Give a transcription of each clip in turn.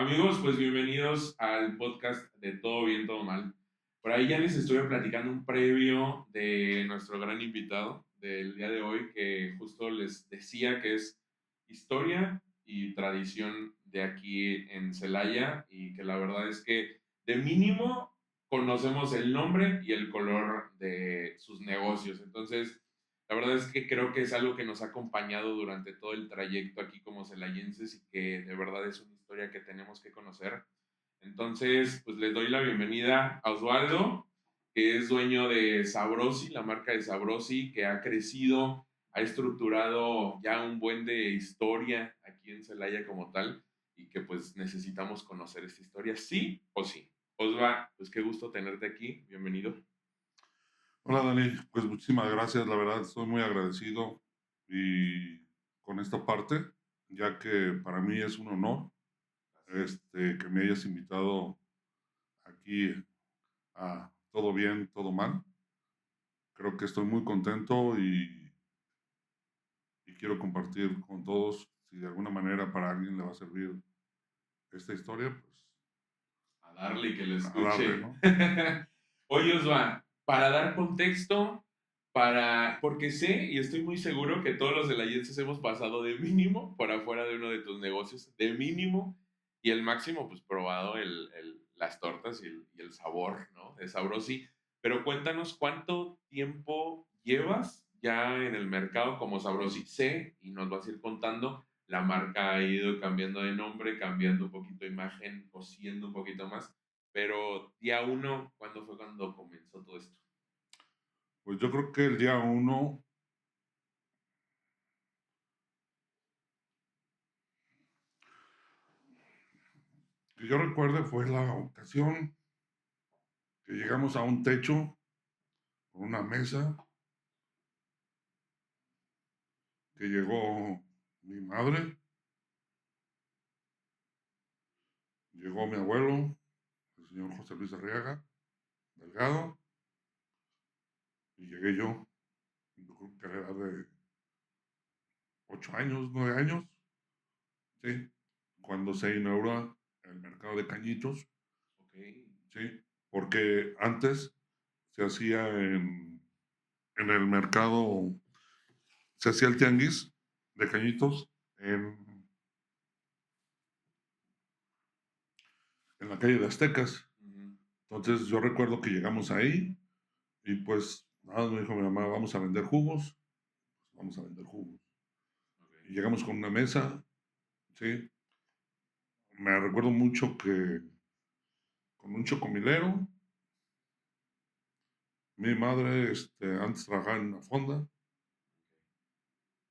Amigos, pues bienvenidos al podcast de Todo Bien, Todo Mal. Por ahí ya les estuve platicando un previo de nuestro gran invitado del día de hoy, que justo les decía que es historia y tradición de aquí en Celaya y que la verdad es que de mínimo conocemos el nombre y el color de sus negocios. Entonces, la verdad es que creo que es algo que nos ha acompañado durante todo el trayecto aquí como celayenses y que de verdad es una historia que tenemos que conocer. Entonces, pues les doy la bienvenida a Osvaldo, que es dueño de Sabrosi, la marca de Sabrosi, que ha crecido, ha estructurado ya un buen de historia aquí en Celaya como tal y que pues necesitamos conocer esta historia, sí o sí. Osva, pues qué gusto tenerte aquí, bienvenido. Hola Dani, pues muchísimas gracias, la verdad estoy muy agradecido y con esta parte, ya que para mí es un honor que me hayas invitado aquí a Todo Bien, Todo Mal. Creo que estoy muy contento y quiero compartir con todos, si de alguna manera para alguien le va a servir esta historia, pues A darle y que lo a darle, escuche. ¿no? Oye, Osva, para dar contexto, porque sé y estoy muy seguro que todos los delayenses hemos pasado de mínimo por afuera de uno de tus negocios, de mínimo, y el máximo, pues probado las tortas y el sabor, ¿no? De Sabrosi. Pero cuéntanos cuánto tiempo llevas ya en el mercado como Sabrosi. Sé, y nos vas a ir contando, la marca ha ido cambiando de nombre, cambiando un poquito de imagen, cosiendo un poquito más. Pero día uno, ¿cuándo fue cuando comenzó todo esto? Pues yo creo que el día uno, que yo recuerde, fue la ocasión que llegamos a un techo con una mesa que llegó mi madre, llegó mi abuelo, el señor José Luis Arriaga, Delgado, y llegué yo creo que era de 8 años, 9 años, ¿sí? Cuando se inaugura el mercado de cañitos, Ok. ¿sí? Porque antes se hacía en el mercado, se hacía el tianguis de cañitos en la calle de Aztecas. Ujú. Entonces yo recuerdo que llegamos ahí y pues nada, me dijo mi mamá, vamos a vender jugos, pues vamos a vender jugos. Ok. Y llegamos con una mesa, ¿sí? Me recuerdo mucho que con un chocomilero, mi madre antes trabajaba en una fonda,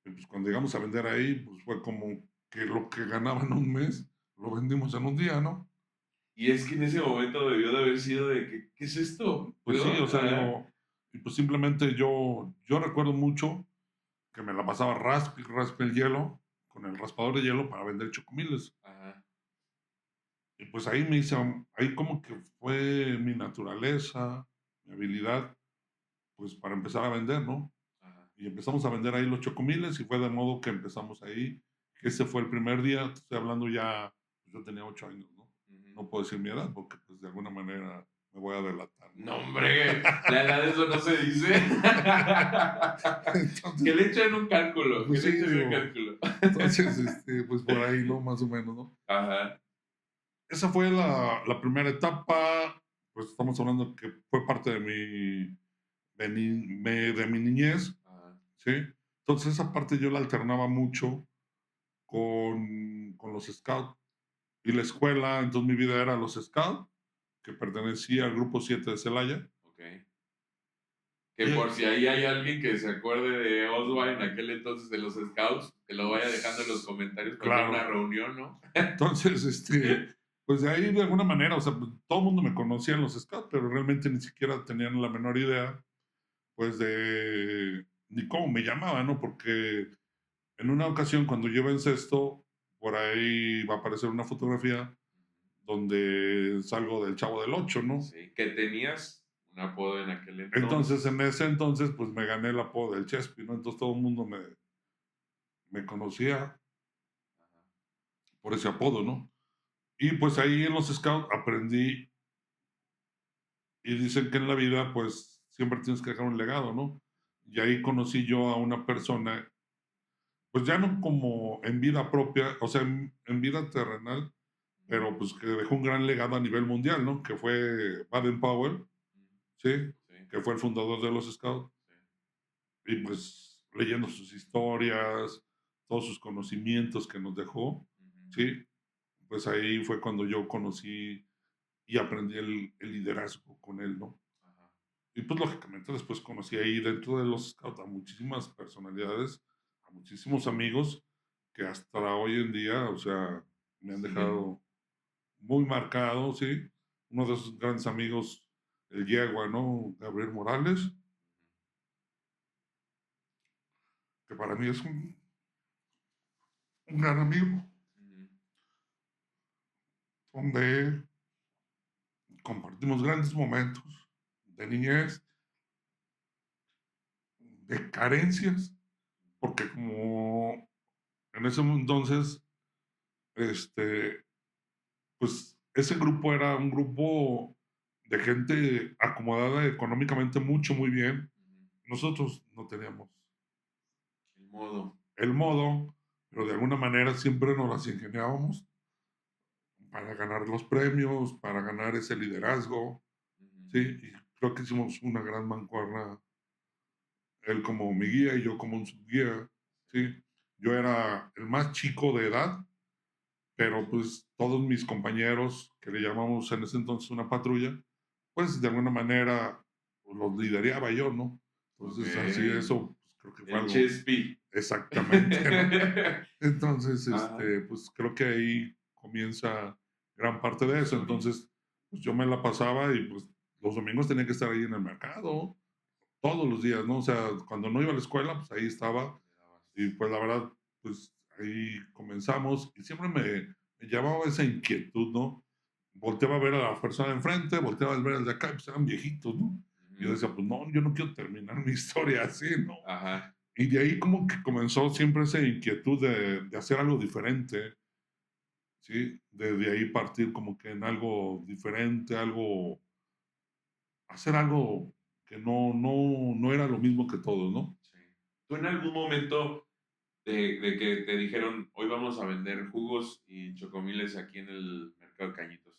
y pues cuando llegamos a vender ahí, pues fue como que lo que ganaban un mes, lo vendimos en un día, ¿no? Y es que en ese momento debió de haber sido de que, ¿qué es esto? Pues sí, ¿No? o sea, Ajá. y pues simplemente yo recuerdo mucho que me la pasaba raspe el hielo, con el raspador de hielo para vender chocomiles. Ajá. Y pues ahí me hice, ahí como que fue mi naturaleza, mi habilidad, pues para empezar a vender, ¿no? Ajá. Y empezamos a vender ahí los chocomiles y fue de modo que empezamos ahí. Ese fue el primer día, te estoy hablando ya, pues yo tenía 8 años, ¿no? Ujú. No puedo decir mi edad porque pues de alguna manera me voy a delatar, ¿no? No, hombre, la edad de eso no se dice. Que Entonces, le echen un cálculo, que pues le sí, echen un digo, cálculo. entonces, pues por ahí, ¿no? Más o menos, ¿no? Ajá. Esa fue la primera etapa, pues estamos hablando que fue parte de mi niñez, Ajá. ¿sí? Entonces esa parte yo la alternaba mucho con los scouts y la escuela, entonces mi vida era los scouts, que pertenecía al grupo 7 de Celaya. Ok. Que Y, por si ahí hay alguien que se acuerde de Oswald en aquel entonces de los Scouts, que lo vaya dejando en los comentarios para hacer una claro, reunión, ¿no? entonces, pues de ahí de alguna manera, o sea, pues, todo el mundo me conocía en los scouts, pero realmente ni siquiera tenían la menor idea, pues, de ni cómo me llamaba, ¿no? Porque en una ocasión, cuando yo iba en sexto, por ahí va a aparecer una fotografía donde salgo del Chavo del Ocho, ¿no? Sí, que tenías un apodo en aquel Entonces, entonces. en ese entonces, pues me gané el apodo del Chespi, ¿no? Entonces todo el mundo me conocía Ajá. por ese apodo, ¿no? Y pues ahí en los scouts aprendí y dicen que en la vida pues siempre tienes que dejar un legado, ¿no? Y ahí conocí yo a una persona, pues ya no como en vida propia, o sea, en vida terrenal, Ujú. pero pues que dejó un gran legado a nivel mundial, ¿no? Que fue Baden Powell, Ujú. ¿sí? Sí, Que fue el fundador de los scouts. sí. Y pues leyendo sus historias, todos sus conocimientos que nos dejó, Ujú. ¿sí? Pues ahí fue cuando yo conocí y aprendí el liderazgo con él, ¿no? Ajá. Y pues lógicamente después conocí ahí dentro de los scouts a muchísimas personalidades, a muchísimos amigos que hasta hoy en día, o sea, me han Siguen. dejado muy marcado, ¿sí? Uno de esos grandes amigos, el Yegua, ¿no? Gabriel Morales, que para mí es un gran amigo, Ujú. donde compartimos grandes momentos de niñez, de carencias, porque como en ese entonces, este, pues ese grupo era un grupo de gente acomodada económicamente mucho, muy bien. Ujú. Nosotros no teníamos El modo. el modo, pero de alguna manera siempre nos las ingeniábamos para ganar los premios, para ganar ese liderazgo, ¿sí? Ujú. Y creo que hicimos una gran mancuerna, él como mi guía y yo como un subguía, ¿sí? Yo era el más chico de edad, pero pues todos mis compañeros, que le llamamos en ese entonces una patrulla, pues de alguna manera pues, los lideraba yo, ¿no? Ok. Entonces así eso pues, creo que fue El algo Chespi. exactamente, ¿no? Entonces, Ajá. pues creo que ahí comienza gran parte Tu de eso. historia. Entonces, pues yo me la pasaba y pues los domingos tenía que estar ahí en el mercado, todos los días, ¿no? O sea, cuando no iba a la escuela, pues ahí estaba. Le dabas. Y pues la verdad, pues ahí comenzamos y siempre me llamaba esa inquietud, ¿no? Volteaba a ver a la persona de enfrente, volteaba a ver al de acá, pues eran viejitos, ¿no? Y yo Ujú. decía, pues no, yo no quiero terminar mi historia así, ¿no? Ajá. Y de ahí como que comenzó siempre esa inquietud de hacer algo diferente, ¿sí? De ahí partir como que en algo diferente, algo, hacer algo que no era lo mismo que todos, ¿no? Sí. ¿Tú en algún momento de que te dijeron, hoy vamos a vender jugos y chocomiles aquí en el mercado de Cañitos?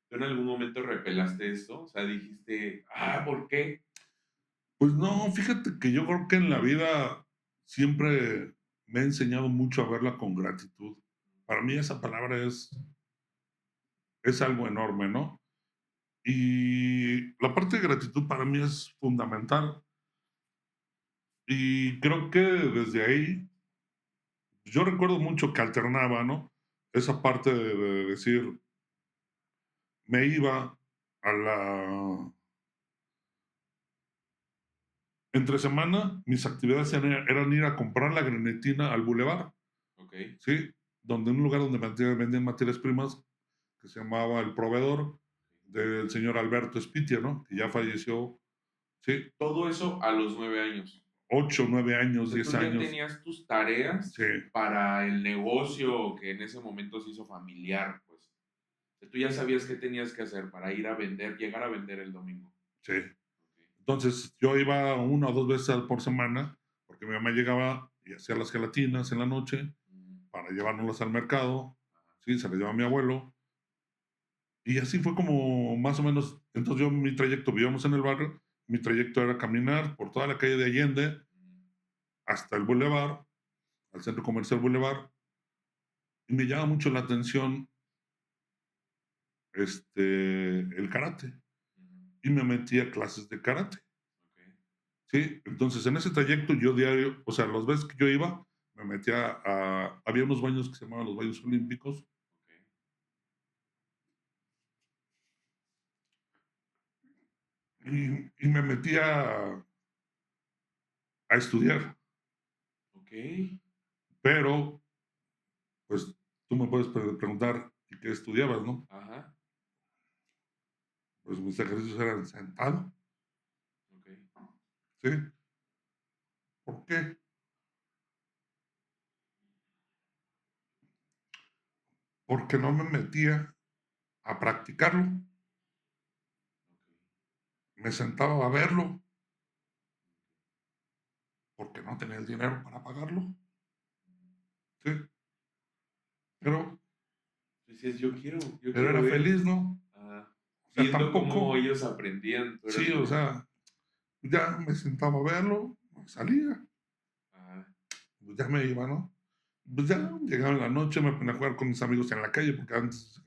¿Tú en algún momento repelaste esto? O sea, dijiste, ¿por qué? Pues no, fíjate que yo creo que en la vida siempre me ha enseñado mucho a verla con gratitud. Para mí esa palabra es algo enorme, ¿no? Y la parte de gratitud para mí es fundamental. Y creo que desde ahí, yo recuerdo mucho que alternaba, ¿no? Esa parte de decir, me iba a la... Entre semana, mis actividades eran ir a comprar la grenetina al bulevar, Ok. ¿sí? Donde en un lugar donde vendían materias primas que se llamaba El Proveedor, del señor Alberto Espitia, ¿no? Que ya falleció, ¿sí? Todo eso a los 9 años. 8, 9 O años, sea, 10 tú ya años, tenías tus sí, tareas para el negocio que en ese momento se hizo familiar, pues. O sea, tú ya sabías qué tenías que hacer para ir a vender, llegar a vender el domingo. sí. Ok. Entonces yo iba una o dos veces por semana, porque mi mamá llegaba y hacía las gelatinas en la noche Mm. para llevárnoslas al mercado, Ajá. ¿sí? Se las llevaba mi abuelo. Y así fue como más o menos, entonces yo mi trayecto, vivíamos en el barrio, mi trayecto era caminar por toda la calle de Allende Mm. hasta el Boulevard, al centro comercial Boulevard, y me llama mucho la atención el karate. Ujú. Y me metí a clases de karate, Ok. ¿sí? Entonces en ese trayecto yo diario, o sea, las veces que yo iba, me metía había unos baños que se llamaban los baños olímpicos, Ok. y me metía a estudiar, Ok. pero pues tú me puedes preguntar, ¿y qué estudiabas, no? Ajá. Pues mis ejercicios eran sentado, Ok. ¿sí? ¿Por qué? Porque no me metía a practicarlo. Me sentaba a verlo porque no tenía el dinero para pagarlo. Sí, pero, Decías, yo pero quiero era ver. feliz, ¿no? Ajá. O sea, Viendo cómo tampoco, ellos aprendían, tú eras sí, o feliz. sea, ya me sentaba a verlo, salía, Ajá. pues ya me iba, ¿no? Pues ya llegaba en la noche, me ponía a jugar con mis amigos en la calle, porque antes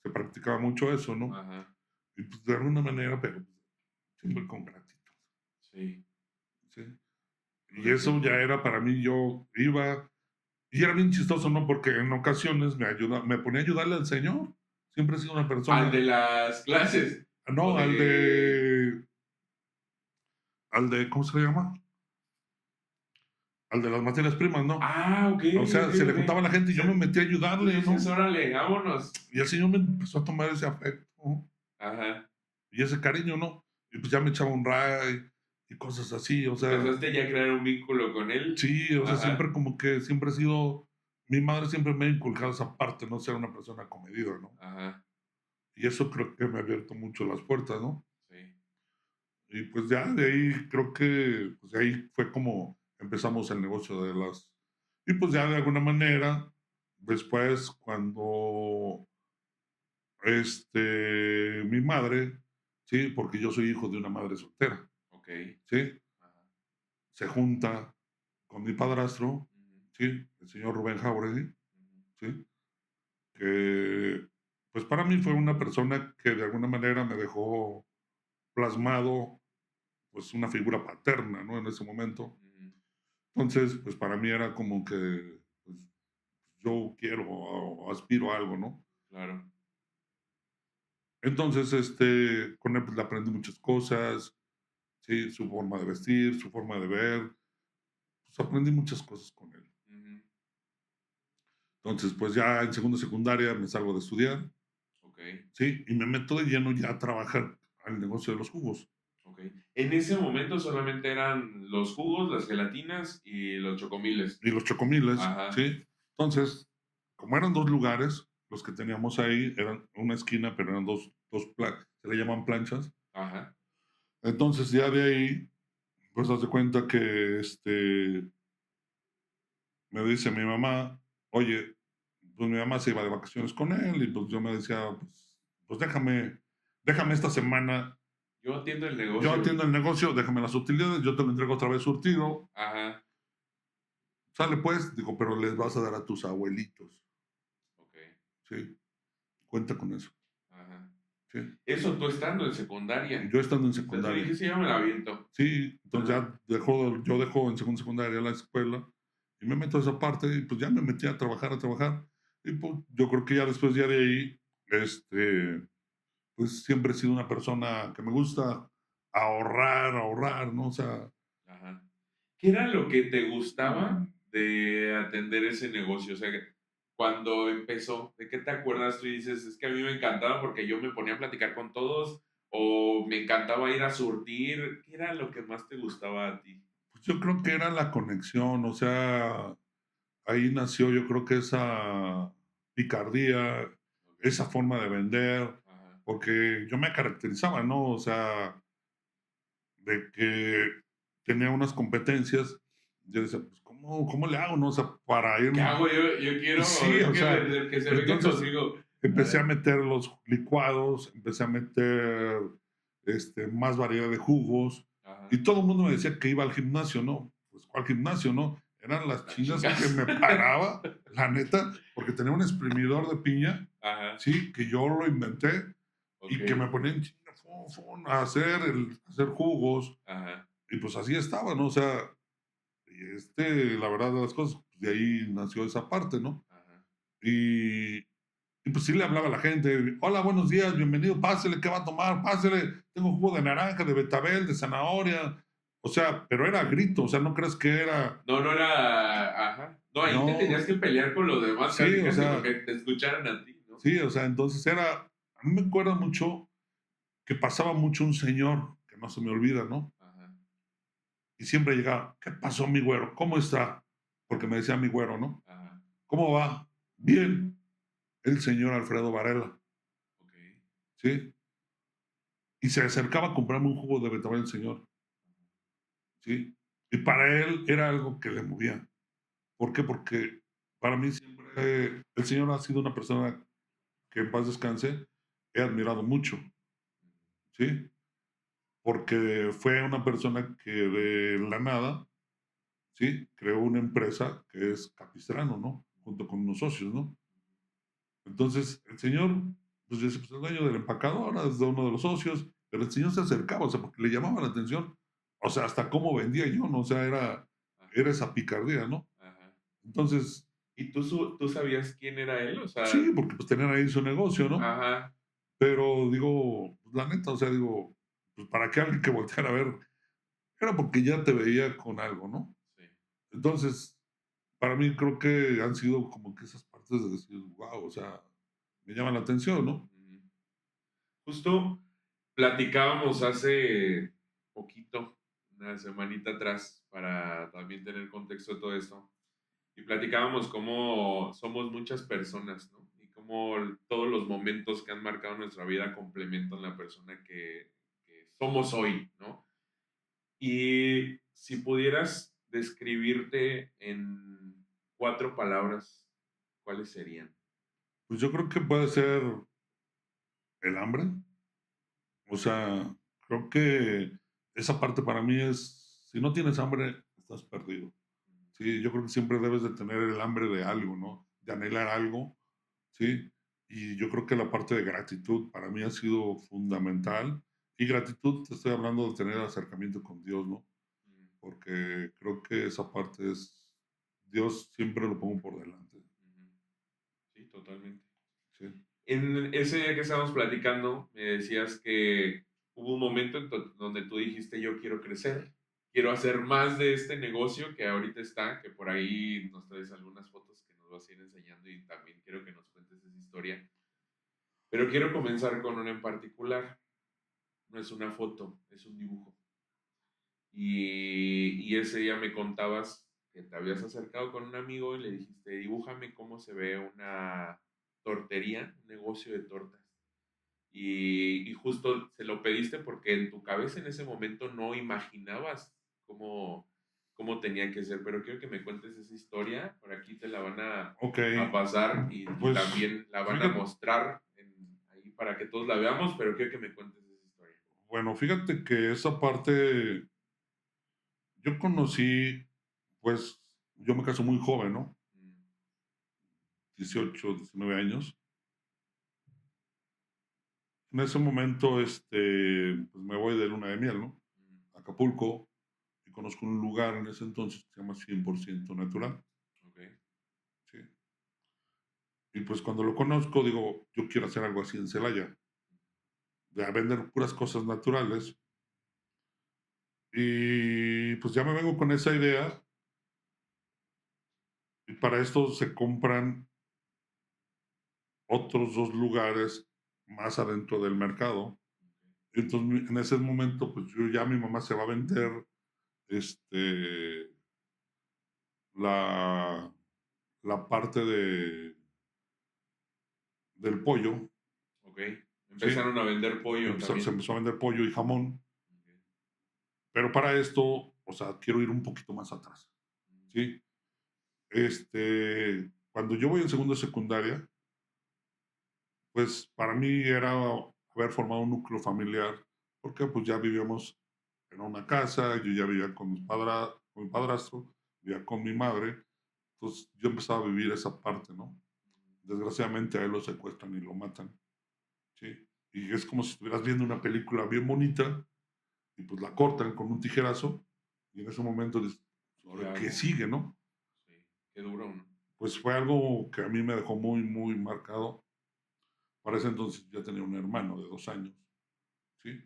se practicaba mucho eso, ¿no? Ajá. Y pues de alguna manera, pero siempre con gratitud, Sí. ¿sí? Con Y el eso ya sentido. era para mí, yo iba, y era bien chistoso, ¿no? Porque en ocasiones me ponía a ayudarle al Señor. Siempre he sido una Al de persona, las clases. O no, de. al de, ¿cómo se le llama? Al de las materias primas, ¿no? Ah, ok, O sea, ok, se le ok. juntaba a la gente y yo me metí a Tú ayudarle, dices, ¿no? órale, vámonos. Y el Señor me empezó a tomar ese afecto, ¿no? Ajá. Y ese cariño, ¿no? Y pues ya me echaba un ray y cosas así, o sea, Empezaste ya a crear un vínculo con él. sí, o sea, Ajá. siempre como que siempre he sido, mi madre siempre me ha inculcado esa parte, no ser una persona comedida, ¿no? Ajá. Y eso creo que me ha abierto mucho las puertas, ¿no? Sí. Y pues ya de ahí creo que, pues de ahí fue como empezamos el negocio de las, y pues ya de alguna manera, después cuando, mi madre, sí, porque yo soy hijo de una madre soltera, Ok. sí, Ajá. se junta con mi padrastro, Ujú, sí, el señor Rubén Jauregui, ujú. sí, que pues para mí fue una persona que de alguna manera me dejó plasmado pues una figura paterna, ¿no? En ese momento. Ujú. Entonces, pues para mí era como que pues, yo quiero o aspiro a algo, ¿no? Claro. Entonces, con él pues, le aprendí muchas cosas, ¿sí? Su forma de vestir, su forma de ver, pues aprendí muchas cosas con él. Ujú. Entonces, pues ya en segunda secundaria me salgo de estudiar, Ok. ¿sí? Y me meto de lleno ya a trabajar al negocio de los jugos Ok. En ese momento solamente eran los jugos, las gelatinas y los chocomiles. y los chocomiles, Ajá. ¿sí? Entonces, como eran dos lugares, los que teníamos ahí eran una esquina, pero eran se le llaman planchas. Ajá. Entonces, ya de ahí, pues, haz de cuenta que, me dice mi mamá, oye, pues mi mamá se iba de vacaciones con él y pues yo me decía, pues déjame esta semana, Yo atiendo el yo negocio. atiendo el negocio, déjame las utilidades, yo te lo entrego otra vez surtido, Ajá. sale pues, digo, pero les vas a dar a tus abuelitos, Ok. ¿sí? Cuenta con eso, Ajá. ¿sí? Eso tú estando en secundaria. Yo estando en O sea, tú secundaria, dijiste, ya me la aviento. sí, entonces Ajá. ya yo dejo en segunda secundaria la escuela y me meto a esa parte y pues ya me metí a trabajar y pues yo creo que ya después ya de ahí, pues siempre he sido una persona que me gusta ahorrar, ¿no? O sea, Ajá. ¿Qué era lo que te gustaba de atender ese negocio? O sea, cuando empezó, ¿de qué te acuerdas tú y dices, es que a mí me encantaba porque yo me ponía a platicar con todos o me encantaba ir a surtir? ¿Qué era lo que más te gustaba a ti? pues yo creo que era la conexión, o sea, ahí nació yo creo que esa picardía, Ok. esa forma de vender, Ajá. porque yo me caracterizaba, ¿no? O sea, de que tenía unas competencias, yo decía, pues, ¿cómo le hago, no? O sea, para ir, ¿Qué hago yo? Yo quiero sí, o sea, que se venga entonces conmigo. empecé a Ajá. meter los licuados, empecé a meter más variedad de jugos Ajá. y todo el mundo me decía que iba al gimnasio, ¿no? Pues, ¿cuál gimnasio, no? Eran las Las chingas que chingas. me paraba, la neta, porque tenía un exprimidor de piña, Ajá. sí, que yo lo inventé Ok. y que me ponía en chinga a hacer jugos Ajá. y pues así estaba, ¿no? O sea, y la verdad de las cosas, pues, de ahí nació esa parte, ¿no? Ajá. Y, y pues sí le hablaba a la gente, hola, buenos días, bienvenido, pásele, ¿qué va a tomar? Pásele, tengo jugo de naranja, de betabel, de zanahoria. O sea, pero era grito, o sea, no crees que era, No, no era. Ajá. No, ahí te tenías no, que pelear con los demás sí, casi, o casi sea, porque te escucharan a ti, ¿no? sí, o sea, entonces a mí me acuerdo mucho que pasaba mucho un señor, que no se me olvida, ¿no? Ajá. Y siempre llegaba, ¿qué pasó, mi güero? ¿Cómo está? Porque me decía mi güero, ¿no? Ajá. ¿Cómo va? Bien, el señor Alfredo Varela. ¿sí? Y se acercaba a comprarme un jugo de betabel el señor, ¿sí? Y para él era algo que le movía. ¿Por qué? Porque para mí siempre el señor ha sido una persona que en paz descanse, he admirado mucho, ¿sí? Porque fue una persona que de la nada, ¿sí? Creó una empresa que es Capistrano, ¿no? Junto con unos socios, ¿no? Entonces, el señor, pues, yo decía, pues el dueño del empacador, ahora es de uno de los socios, pero el señor se acercaba, o sea, porque le llamaba la atención, o sea, hasta cómo vendía yo, ¿no? O sea, era Ajá, esa picardía, ¿no? ajá. Entonces, ¿Y tú sabías quién era él? O sí, sea, porque pues tenían ahí su negocio, ¿no? ajá, Pero digo, pues, la neta, o sea, digo, pues para qué alguien que volteara a ver, era porque ya te veía con algo, ¿no? sí. Entonces, para mí creo que han sido como que esas partes de decir, wow, o sea, me llama la atención, ¿no? Ujú. Justo platicábamos hace poquito, una semanita atrás, para también tener contexto de todo esto, y platicábamos cómo somos muchas personas, ¿no? Y cómo todos los momentos que han marcado nuestra vida complementan la persona que somos hoy, ¿no? Y si pudieras describirte en 4 palabras, ¿cuáles serían? Pues yo creo que puede ser el hambre, o sea, creo que esa parte para mí es, si no tienes hambre, estás perdido. Sí, yo creo que siempre debes de tener el hambre de algo, ¿no? De anhelar algo, ¿sí? Y yo creo que la parte de gratitud para mí ha sido fundamental. Y gratitud, te estoy hablando de tener acercamiento con Dios, ¿no? Ujú, Porque creo que esa parte es, Dios siempre lo pongo por delante, ujú. Sí, totalmente. ¿sí? En ese día que estábamos platicando, me decías que hubo un momento donde tú dijiste, yo quiero crecer, quiero hacer más de este negocio que ahorita está, que por ahí nos traes algunas fotos que nos vas a ir enseñando y también quiero que nos cuentes esa historia. Pero quiero comenzar con una en particular. No es una foto, es un dibujo. Y ese día me contabas que te habías acercado con un amigo y le dijiste, dibújame cómo se ve una tortería, un negocio de tortas. Y justo se lo pediste porque en tu cabeza en ese momento no imaginabas cómo tenía que ser. Pero quiero que me cuentes esa historia. Por aquí te la van Ok, a pasar y pues también la van a fíjate, mostrar ahí para que todos la veamos. Pero quiero que me cuentes esa historia. bueno, fíjate que esa parte, yo conocí, pues, yo me caso muy joven, ¿no? Mm, 18, 19 años. En ese momento, pues me voy de luna de miel, ¿no? mm, A Acapulco, y conozco un lugar en ese entonces que se llama 100% natural, ok. ¿sí? Y pues cuando lo conozco, digo, yo quiero hacer algo así en Celaya, de vender puras cosas naturales. Y pues ya me vengo con esa idea, y para esto se compran otros dos lugares más adentro del mercado. Entonces, en ese momento, pues yo ya mi mamá se va a vender este, la, la parte del pollo, Ok. ¿sí? Empezaron a vender pollo Se también. empezó a vender pollo y jamón, Ok. pero para esto, o sea, quiero ir un poquito más atrás, ¿sí? Cuando yo voy en segundo de secundaria, pues para mí era haber formado un núcleo familiar, porque pues ya vivíamos en una casa, yo ya vivía con mi padrastro, vivía con mi madre, entonces yo empezaba a vivir esa parte, ¿no? Desgraciadamente a él lo secuestran y lo matan, ¿sí? Y es como si estuvieras viendo una película bien bonita y pues la cortan con un tijerazo y en ese momento dices, ¿Qué ¿ahora qué hago? sigue, no? Sí. Qué duro, ¿no? Pues fue algo que a mí me dejó muy, muy marcado. Para ese entonces ya tenía un hermano de 2 años, ¿sí?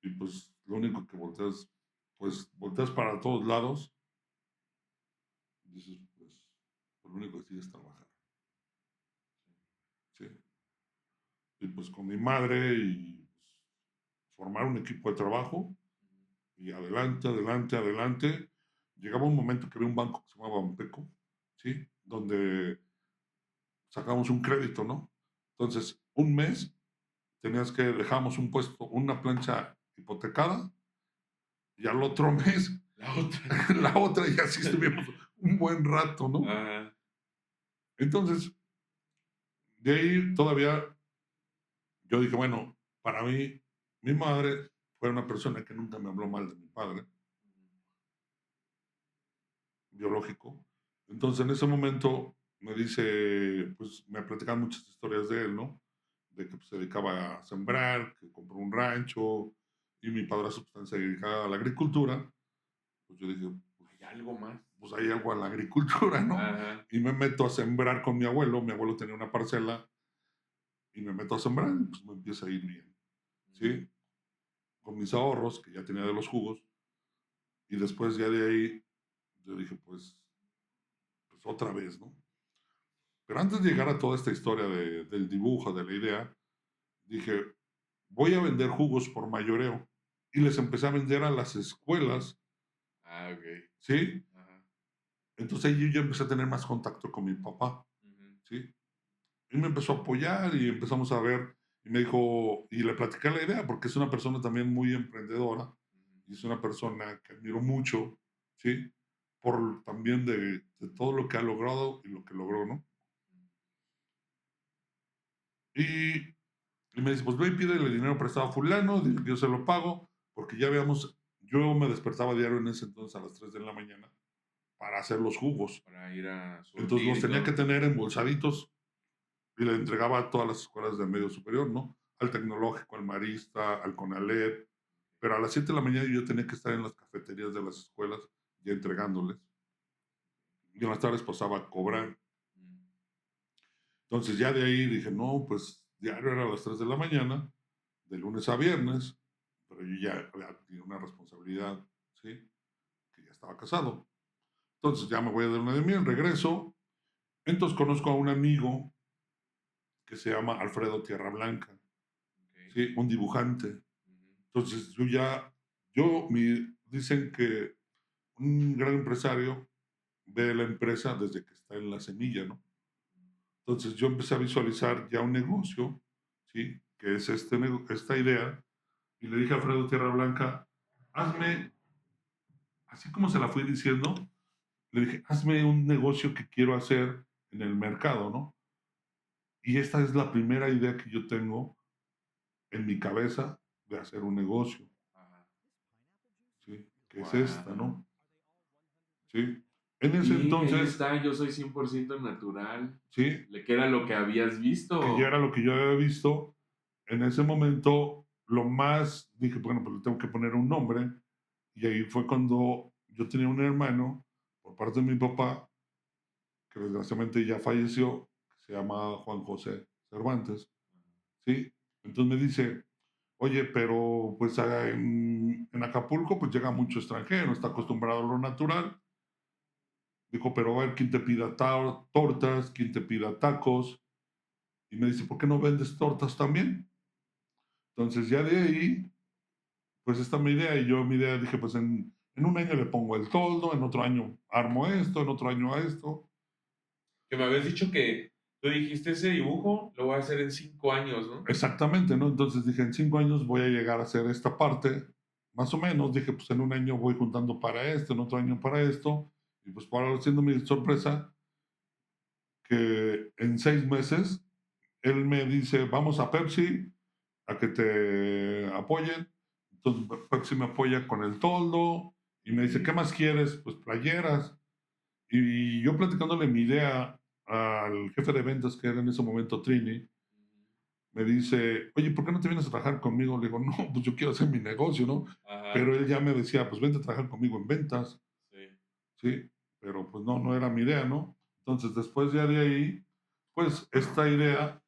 Y pues lo único que volteas, pues volteas para todos lados y dices, pues lo único que sí es trabajar, ¿sí? Y pues con mi madre y pues, formar un equipo de trabajo y adelante, adelante, adelante. Llegaba un momento que había un banco que se llamaba Banpeco, ¿sí? Donde sacamos un crédito, ¿no? Entonces, un mes tenías que dejamos un puesto, una plancha hipotecada, y al otro mes La otra. la otra, y así estuvimos un buen rato, ¿no? Ajá. Entonces, de ahí todavía yo dije, bueno, para mí, mi madre fue una persona que nunca me habló mal de mi padre biológico. Entonces, en ese momento me dice, pues me platican muchas historias de él, ¿no? De que pues, se dedicaba a sembrar, que compró un rancho, y mi padrastro pues, se dedicaba a la agricultura. Pues yo dije, ¿Hay algo más? pues hay algo a la agricultura, ¿no? Ajá. Y me meto a sembrar con mi abuelo. Mi abuelo tenía una parcela y me meto a sembrar y pues me empieza a ir bien, ¿sí? Con mis ahorros que ya tenía de los jugos. Y después ya de ahí yo dije, pues otra vez, ¿no? Pero antes de llegar a toda esta historia del dibujo, de la idea, dije, voy a vender jugos por mayoreo. Y les empecé a vender a las escuelas, Ah, ok. ¿sí? Ajá. Entonces ahí yo ya empecé a tener más contacto con mi papá, Ujú. ¿sí? Él me empezó a apoyar y empezamos a ver, y me dijo, y le platicé la idea, porque es una persona también muy emprendedora, Ujú. y es una persona que admiro mucho, ¿sí? Por también de todo lo que ha logrado y lo que logró, ¿no? Y, y me dice, pues ve y pídele dinero prestado a fulano, dile que yo se lo pago, porque ya veamos, yo me despertaba diario en ese entonces a las 3 de la mañana para hacer los jugos. Para ir a Entonces surtir los y tenía que todo. tener embolsaditos y le entregaba a todas las escuelas de medio superior, ¿no? Al tecnológico, al marista, al CONALEP, pero a las 7 de la mañana yo tenía que estar en las cafeterías de las escuelas ya entregándoles. Y en las tardes pasaba a cobrar. Mm. Entonces ya de ahí dije, no, pues diario era a las 3 de la mañana, de lunes a viernes, pero yo ya tenía una responsabilidad, ¿sí? Que ya estaba casado. Entonces ya me voy a dar una de miel, regreso. Entonces conozco a un amigo que se llama Alfredo Tierra Blanca, Ok. ¿sí? Un dibujante. Ujú. Entonces dicen que un gran empresario ve la empresa desde que está en la semilla, ¿no? Entonces yo empecé a visualizar ya un negocio, ¿sí? Que es esta idea, y le dije a Alfredo Tierra Blanca, hazme, así como se la fui diciendo, le dije, hazme un negocio que quiero hacer en el mercado, ¿no? Y esta es la primera idea que yo tengo en mi cabeza de hacer un negocio, Ajá. ¿sí? Que es esta, Guau. ¿no? ¿Sí? En ese Sí, ahí entonces, está, yo soy 100% natural. ¿sí? ¿Le queda lo que habías Que ya visto? era lo que yo había visto, en ese momento lo más, dije, bueno, pues le tengo que poner un nombre, y ahí fue cuando yo tenía un hermano por parte de mi papá, que desgraciadamente ya falleció, que se llama Juan José Cervantes, ¿sí? Entonces me dice, oye, pero pues en Acapulco pues llega mucho extranjero, está acostumbrado a lo natural. Dijo, pero a ver quién te pida tortas, quién te pida tacos. Y me dice, ¿por qué no vendes tortas también? Entonces ya de ahí, pues esta mi idea, y yo mi idea dije, pues en un año le pongo el toldo, en otro año armo esto, en otro año a esto. Que me habías dicho que tú dijiste ese dibujo lo voy a hacer en 5 años, ¿no? Exactamente, ¿no? Entonces dije, en 5 años voy a llegar a hacer esta parte, más o menos. Dije, pues en un año voy juntando para esto, en otro año para esto. Y pues para haciendo mi sorpresa, que en 6 meses él me dice, vamos a Pepsi a que te apoyen. Entonces Pepsi me apoya con el toldo y me dice, ¿qué más quieres? Pues playeras. Y yo platicándole mi idea al jefe de ventas, que era en ese momento Trini, me dice, oye, ¿por qué no te vienes a trabajar conmigo? Le digo, no, pues yo quiero hacer mi negocio, ¿no? Ajá, Pero él ya me decía, pues vente a trabajar conmigo en ventas, sí. ¿sí? Pero pues no, no era mi idea, ¿no? Entonces después ya de ahí, pues esta idea,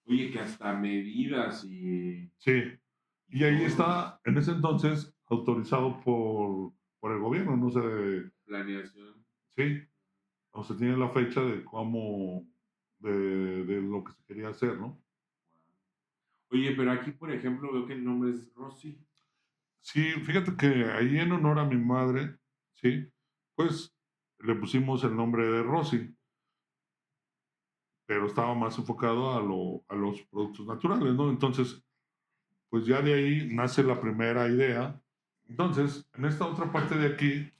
Oye, que hasta medidas sí. y Y ahí todo, está, en ese entonces, autorizado por el gobierno, no sé, planeación. sí. O sea, tiene la fecha de cómo, de lo que se quería hacer, ¿no? Oye, pero aquí, por ejemplo, veo que el nombre es Rosy. Sí, fíjate que ahí en honor a mi madre, sí, pues le pusimos el nombre de Rosy. pero estaba más enfocado a los productos naturales, ¿no? Entonces, pues ya de ahí nace la primera idea. Entonces, en esta otra parte de aquí,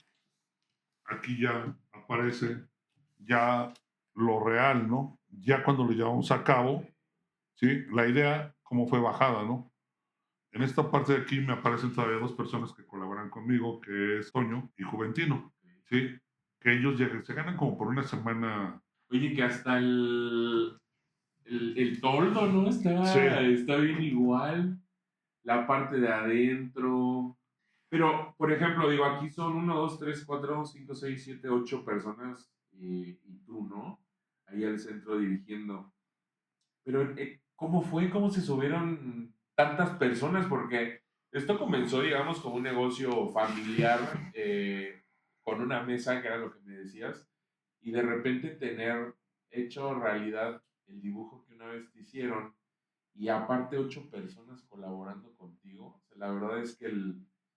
aquí ya aparece ya lo real, ¿no? Ya cuando lo llevamos a cabo, ¿sí? La idea, cómo fue bajada, ¿no? En esta parte de aquí me aparecen todavía dos personas que colaboran conmigo, que es Toño y Juventino, ¿sí? Que ellos se ganan como por una semana. Oye, que hasta el toldo, ¿no? Sí, Está bien igual. La parte de adentro. Pero, por ejemplo, digo, aquí son 1, 2, 3, 4, 5, 6, 7, 8 personas y tú, ¿no? Ahí al centro dirigiendo. Pero, ¿cómo fue? ¿Cómo se subieron tantas personas? Porque esto comenzó, digamos, como un negocio familiar, con una mesa, que era lo que me decías, y de repente tener hecho realidad el dibujo que una vez te hicieron, y aparte 8 personas colaborando contigo. O sea, la verdad es que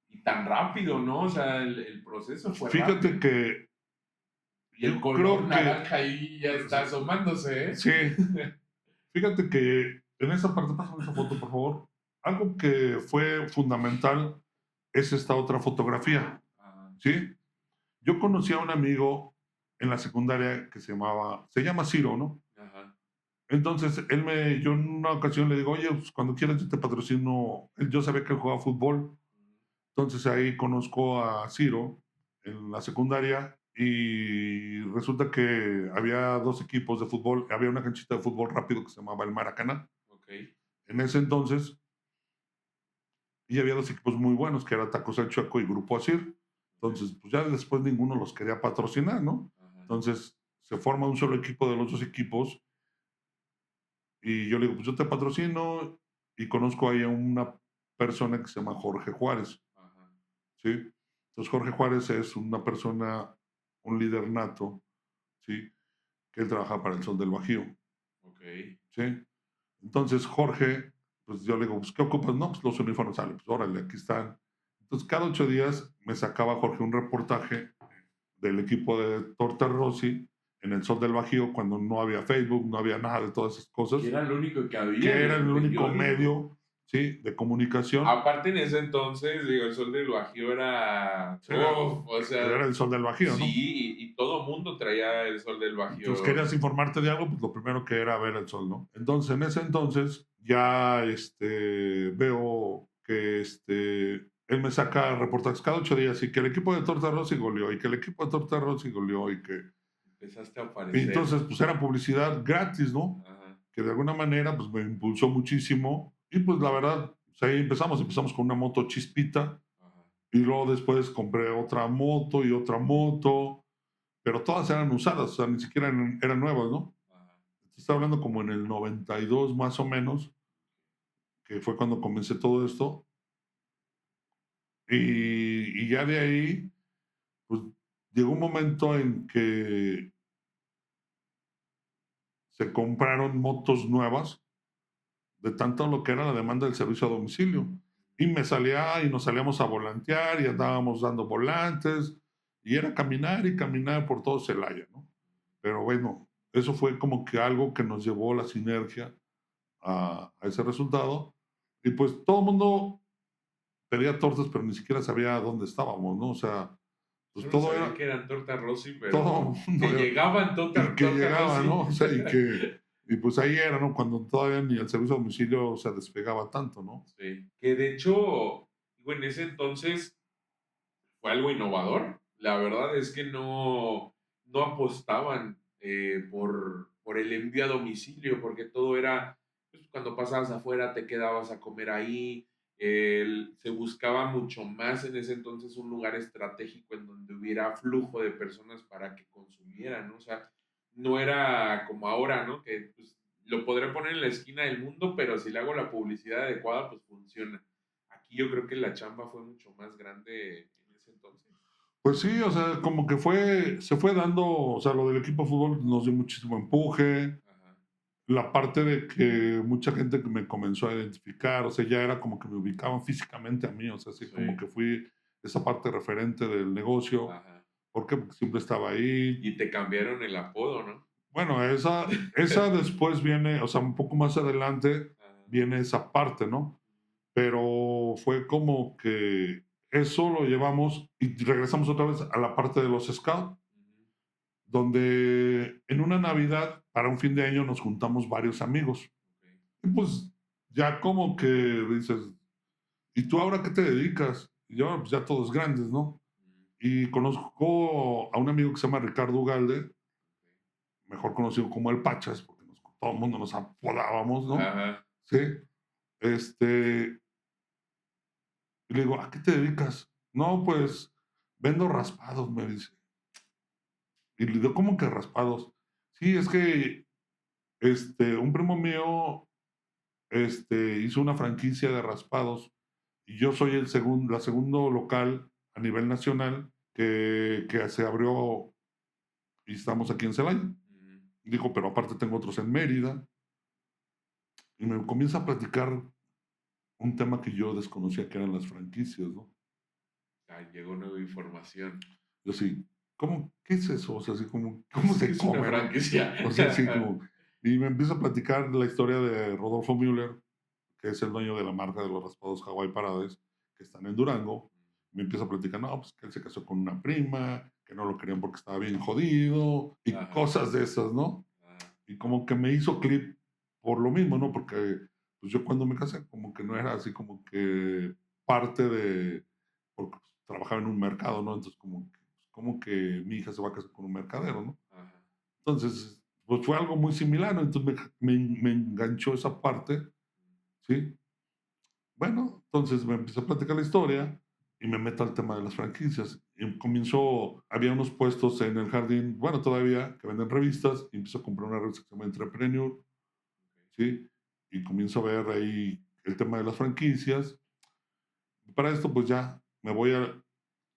y tan rápido, ¿no? O sea, el proceso fue fíjate rápido. que Y el yo color creo que naranja ahí ya está asomándose, ¿eh? sí, fíjate que en esa parte, pásame esa foto, por favor. Algo que fue fundamental es esta otra fotografía, Ajá, ¿sí? Yo conocí a un amigo en la secundaria que se llama Ciro, ¿no? ajá. Entonces, yo en una ocasión le digo, oye, pues cuando quieras yo te patrocino. Yo sabía que él jugaba fútbol, entonces ahí conozco a Ciro en la secundaria y resulta que había dos equipos de fútbol, había una canchita de fútbol rápido que se llamaba el Maracaná. Ok. En ese entonces, y había dos equipos muy buenos, que era Tacos El Chueco y Grupo Asir. Ok. Entonces, pues ya después ninguno los quería patrocinar, ¿no? Ajá. Entonces, se forma un solo equipo de los dos equipos y yo le digo, pues yo te patrocino y conozco ahí a una persona que se llama Jorge Juárez, Ajá. ¿sí? Entonces, Jorge Juárez es una persona, un líder nato, ¿sí? Que él trabaja para el Sol del Bajío, Ok. ¿sí? Entonces, Jorge, pues yo le digo, pues, ¿qué ocupas? No, pues los uniformes salen, pues órale, aquí están. Entonces, cada 8 días me sacaba Jorge un reportaje del equipo de Torta Rossi en el Sol del Bajío cuando no había Facebook, no había nada de todas esas Que cosas, era lo único que había que en era el el único periódico. medio, ¿sí? De comunicación. Aparte en ese entonces, digo, el Sol del Bajío era, o Era sea, el Sol del Bajío, sí, ¿no? y todo mundo traía el Sol del Entonces Bajío. querías informarte de algo, pues lo primero que era ver el sol, ¿no? Entonces en ese entonces ya veo que él me saca reportajes cada 8 días y que el equipo de Torta Rossi goleó y que el equipo de Torta Rossi goleó y que... Empezaste a Y aparecer. entonces pues era publicidad gratis, ¿no? Ajá, Que de alguna manera pues me impulsó muchísimo y pues la verdad, pues, ahí empezamos con una moto chispita ajá, y luego después compré otra moto y otra moto, pero todas eran usadas, o sea, ni siquiera eran nuevas, ¿no? ajá. Te estoy hablando como en el 92 más o menos, que fue cuando comencé todo esto. Y ya de ahí, pues llegó un momento en que se compraron motos nuevas de tanto lo que era la demanda del servicio a domicilio. Y me salía y nos salíamos a volantear y andábamos dando volantes y era caminar y caminar por todo Celaya, ¿no? Pero bueno, eso fue como que algo que nos llevó la sinergia a ese resultado. Y pues todo el mundo pedía tortas, pero ni siquiera sabía dónde estábamos, ¿no? O sea, pues Solo sabía que eran torta Rossi, todo pero mundo que llegaban y que torta llegaba, Rossi. ¿no? O sea, y pues ahí era, ¿no? Cuando todavía ni el servicio a domicilio se despegaba tanto, ¿no? Sí. Que de hecho, digo, en ese entonces fue algo innovador. La verdad es que no apostaban, por el envío a domicilio, porque todo era, pues, cuando pasabas afuera te quedabas a comer ahí. Se buscaba mucho más en ese entonces un lugar estratégico en donde hubiera flujo de personas para que consumieran, ¿no? O sea, no era como ahora, ¿no? Que pues, lo podré poner en la esquina del mundo, pero si le hago la publicidad adecuada, pues funciona. Aquí yo creo que la chamba fue mucho más grande en ese entonces. Pues sí, o sea, como que se fue dando, o sea, lo del equipo de fútbol nos dio muchísimo empuje, Ajá, la parte de que mucha gente que me comenzó a identificar, o sea, ya era como que me ubicaban físicamente a mí, o sea, así como sí, que fui esa parte referente del negocio. ajá. ¿Por qué? Porque siempre estaba ahí. Y te cambiaron el apodo, ¿no? Bueno, esa después viene, o sea, un poco más adelante Ajá. viene esa parte, ¿no? Pero fue como que eso lo llevamos y regresamos otra vez a la parte de los scouts, Ujú. donde en una Navidad, para un fin de año, nos juntamos varios amigos. Okey. Y pues ya como que dices, ¿y tú ahora qué te dedicas? Y yo, pues ya todos grandes, ¿no? Ujú. Y conozco a un amigo que se llama Ricardo Ugalde, mejor conocido como el Pachas, porque todo el mundo nos apodábamos, ¿no? Ajá. Sí. Este, y le digo, ¿a qué te dedicas? No, pues vendo raspados, me dice. Y le digo, ¿cómo que raspados? Sí, es que un primo mío hizo una franquicia de raspados y yo soy la segundo local a nivel nacional que se abrió y estamos aquí en Celaya. Ujú. Dijo, pero aparte tengo otros en Mérida. Y me comienza a platicar un tema que yo desconocía que eran las franquicias, ¿no? Llegó nueva información. Yo así, ¿cómo? ¿Qué es eso? O sea, así como, ¿Qué ¿cómo qué se es una come, no? franquicia? O sea, así como, y me empieza a platicar la historia de Rodolfo Müller, que es el dueño de la marca de los raspados Hawaii Paradise, que están en Durango. Me empieza a platicar, no, pues que él se casó con una prima, que no lo querían porque estaba bien jodido, y Ajá. cosas de esas, ¿no? Ajá. Y como que me hizo clip por lo mismo, ¿no? Porque pues yo cuando me casé, como que no era así como que parte de, porque pues, trabajaba en un mercado, ¿no? Entonces como que mi hija se va a casar con un mercadero, ¿no? Ajá. Entonces, pues fue algo muy similar, ¿no? Entonces me enganchó esa parte, ¿sí? Bueno, entonces me empezó a platicar la historia y me meto al tema de las franquicias. Y comienzo, había unos puestos en el jardín, bueno, todavía, que venden revistas, y empiezo a comprar una revista que se llama Entrepreneur, ¿sí? Y comienzo a ver ahí el tema de las franquicias. Para esto, pues ya me voy a...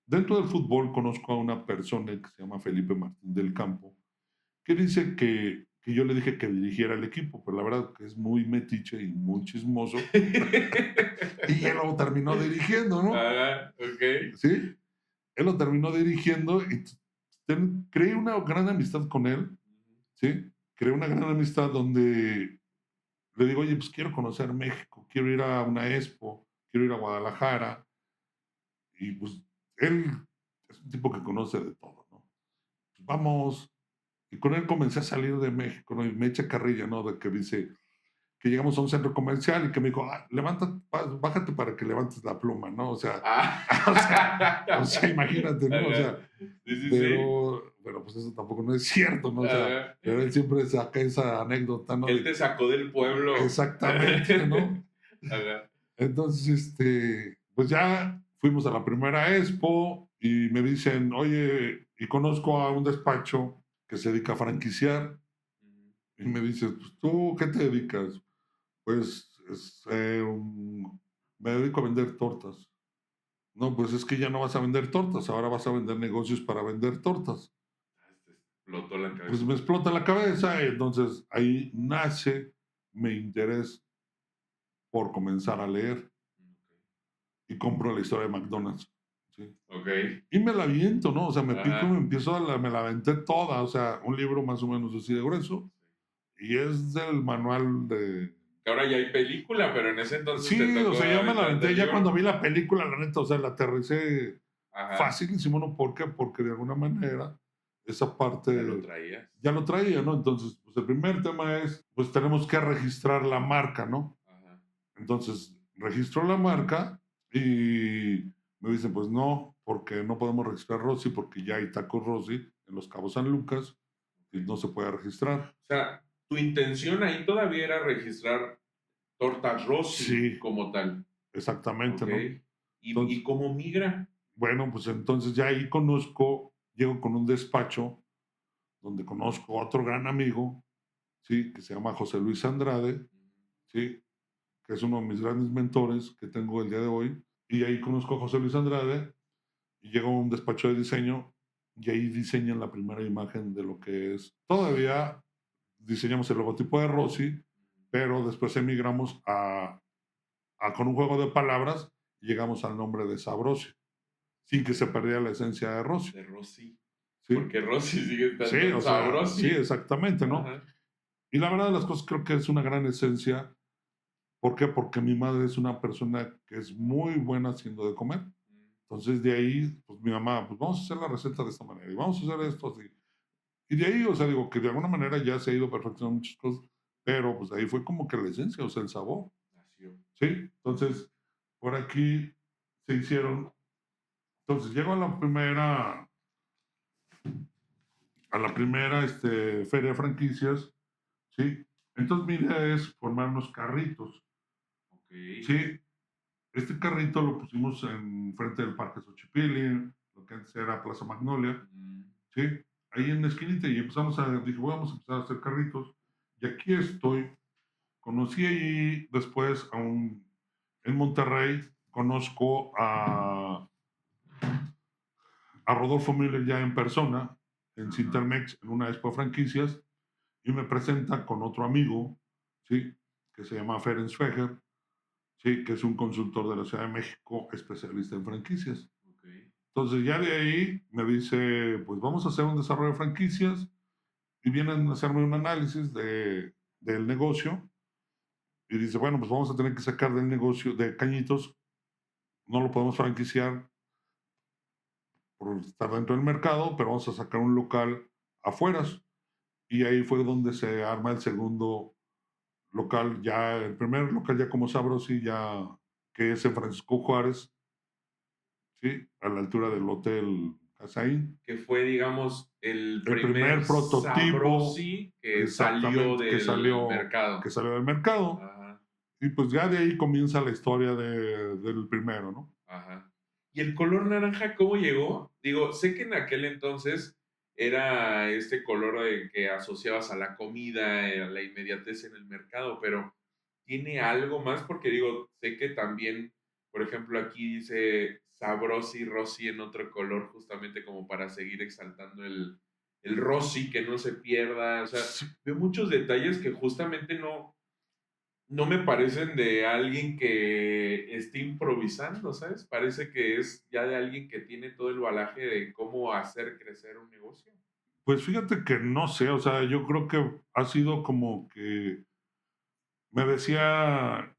Dentro del fútbol conozco a una persona que se llama Felipe Martín del Campo, que dice que yo le dije que dirigiera el equipo, pero la verdad que es muy metiche y muy chismoso, y él lo terminó dirigiendo, ¿no? Ajá, okey. ¿Sí? Él lo terminó dirigiendo y creé una gran amistad con él, Ujú. ¿sí? Creé una gran amistad donde le digo, oye, pues quiero conocer México, quiero ir a una expo, quiero ir a Guadalajara. Y pues él es un tipo que conoce de todo, ¿no? Pues vamos. Y con él comencé a salir de México, ¿no? Y me echa carrilla, ¿no? De que dice que llegamos a un centro comercial y que me dijo, ah, levanta, bájate para que levantes la pluma, ¿no? O sea, Ah. o sea, imagínate, ¿no? O Ajá. sea, Sí, sí, sí. pero pues eso tampoco no es cierto, ¿no? O sea, Ajá. pero él siempre saca esa anécdota, ¿no? Él te sacó del pueblo. Exactamente, ¿no? Ajá. Entonces, pues ya fuimos a la primera expo y me dicen, oye, y conozco a un despacho que se dedica a franquiciar. Ujú. Y me dice, pues tú, ¿qué te dedicas? Pues me dedico a vender tortas. No, pues es que ya no vas a vender tortas, ahora vas a vender negocios para vender tortas. Te explotó la Pues cabeza. me explota la cabeza y entonces ahí nace mi interés por comenzar a leer y compro la historia de McDonald's. ¿Sí? Okey. Y me la aviento, ¿no? O sea, me pico y me Ajá. empiezo me la aventé toda, o sea, un libro más o menos así de grueso, y es del manual de... Que ahora ya hay película, pero en ese entonces te Sí, o tocó sea, yo me la aventarte aventé el ya cuando libro. vi la película, la neta, o sea, la aterricé Ajá. facilísimo, ¿no? ¿Por qué? Porque de alguna manera esa Ya lo parte traías. ya lo traía, ¿no? Entonces, pues el primer tema es, pues tenemos que registrar la marca, ¿no? Ajá. Entonces, registro la marca y me dicen, pues no, porque no podemos registrar Rossi porque ya hay tacos Rossi en Los Cabos San Lucas y Okey. no se puede registrar. O sea, tu intención ahí todavía era registrar Tortas Rossi Sí, como tal. exactamente, ¿no? Okey. ¿Y Entonces, cómo migra? bueno, pues entonces ya ahí llego con un despacho donde conozco a otro gran amigo, ¿sí? Que se llama José Luis Andrade, ¿sí? Que es uno de mis grandes mentores que tengo el día de hoy. Y ahí conozco a José Luis Andrade y llego a un despacho de diseño y ahí diseñan la primera imagen de lo que es. Todavía diseñamos el logotipo de Rossi, pero después emigramos con un juego de palabras y llegamos al nombre de Sabrosi, sin que se perdiera la esencia de Rossi. De Rossi. ¿sí? Porque Rossi sigue Sí, estando o sea, sí, sabrosi. exactamente, ¿no? Ajá. Y la verdad de las cosas creo que es una gran esencia. ¿Por qué? Porque mi madre es una persona que es muy buena haciendo de comer. Mm, Entonces de ahí, pues mi mamá, pues vamos a hacer la receta de esta manera y vamos a hacer esto así. Y de ahí, o sea, digo que de alguna manera ya se ha ido perfeccionando muchas cosas, pero pues ahí fue como que la esencia, o sea, el sabor, nació. ¿sí? Entonces, por aquí se hicieron. Entonces, llego a la primera feria de franquicias, ¿sí? Entonces, mi idea es formar unos carritos, Ok. ¿sí? Este carrito lo pusimos en frente del Parque Xochipilli, lo que antes era Plaza Magnolia, Mm, ¿sí? Ahí en la esquinita y dije, bueno, vamos a empezar a hacer carritos. Y aquí estoy. Conocí ahí después en Monterrey, conozco a Rodolfo Müller ya en persona, en ajá. Cintermex, en una expo de franquicias, y me presenta con otro amigo, ¿sí? Que se llama Ferenc Fejer, ¿sí? Que es un consultor de la Ciudad de México, especialista en franquicias. Ok. Entonces ya de ahí me dice, pues vamos a hacer un desarrollo de franquicias y vienen a hacerme un análisis del negocio y dice, bueno, pues vamos a tener que sacar del negocio de Cañitos, no lo podemos franquiciar por estar dentro del mercado, pero vamos a sacar un local afueras. Y ahí fue donde se arma el segundo local, ya el primer local ya como Sabrosi, ya que es en Francisco Juárez, ¿sí? A la altura del Hotel Casaín. Que fue, digamos, el El primer primer prototipo, sabrosi que salió exactamente, que del salió, mercado. que salió del mercado. Ajá, Y pues ya de ahí comienza la historia del primero, ¿no? ajá. ¿Y el color naranja cómo llegó? Digo, sé que en aquel entonces era este color que asociabas a la comida, a la inmediatez en el mercado, pero ¿tiene algo más? Porque digo, sé que también, por ejemplo, aquí dice Sabrosi Rossi en otro color, justamente como para seguir exaltando el Rossi, que no se pierda. O sea, Sí, veo muchos detalles que justamente no me parecen de alguien que esté improvisando, ¿sabes? Parece que es ya de alguien que tiene todo el balaje de cómo hacer crecer un negocio. pues fíjate que no sé, o sea, yo creo que ha sido como que me decía,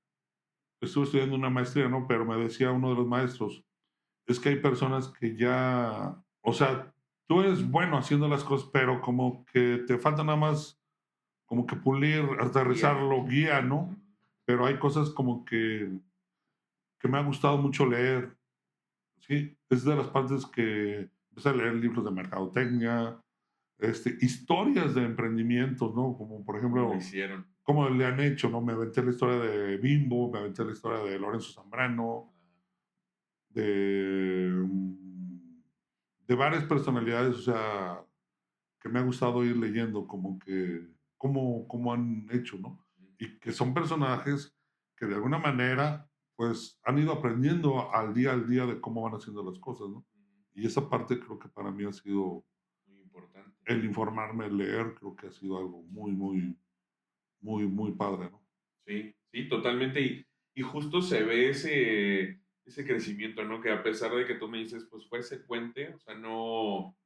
estuve estudiando una maestría, ¿no? Pero me decía uno de los maestros, es que hay personas que ya, o sea, tú eres bueno haciendo las cosas, pero como que te falta nada más, como que pulir, Guía. aterrizarlo, guía, Ujú. ¿no? Pero hay cosas como que me ha gustado mucho leer, ¿sí? Es de las partes que empecé a leer libros de mercadotecnia, historias de emprendimientos, ¿no? Como por ¿Cómo lo ejemplo, hicieron? cómo le han hecho, ¿no? Me aventé la historia de Bimbo, me aventé la historia de Lorenzo Zambrano, de, de varias personalidades, o sea, que me ha gustado ir leyendo, como que, cómo han hecho, ¿no? Y que son personajes que de alguna manera, pues, han ido aprendiendo al día de cómo van haciendo las cosas, ¿no? Y esa parte creo que para mí ha sido, Muy importante. el informarme, el leer, creo que ha sido algo muy, muy, muy, muy padre, ¿no? Sí, sí, totalmente. Y justo se ve ese crecimiento, ¿no? Que a pesar de que tú me dices, pues fue secuente, o sea, no,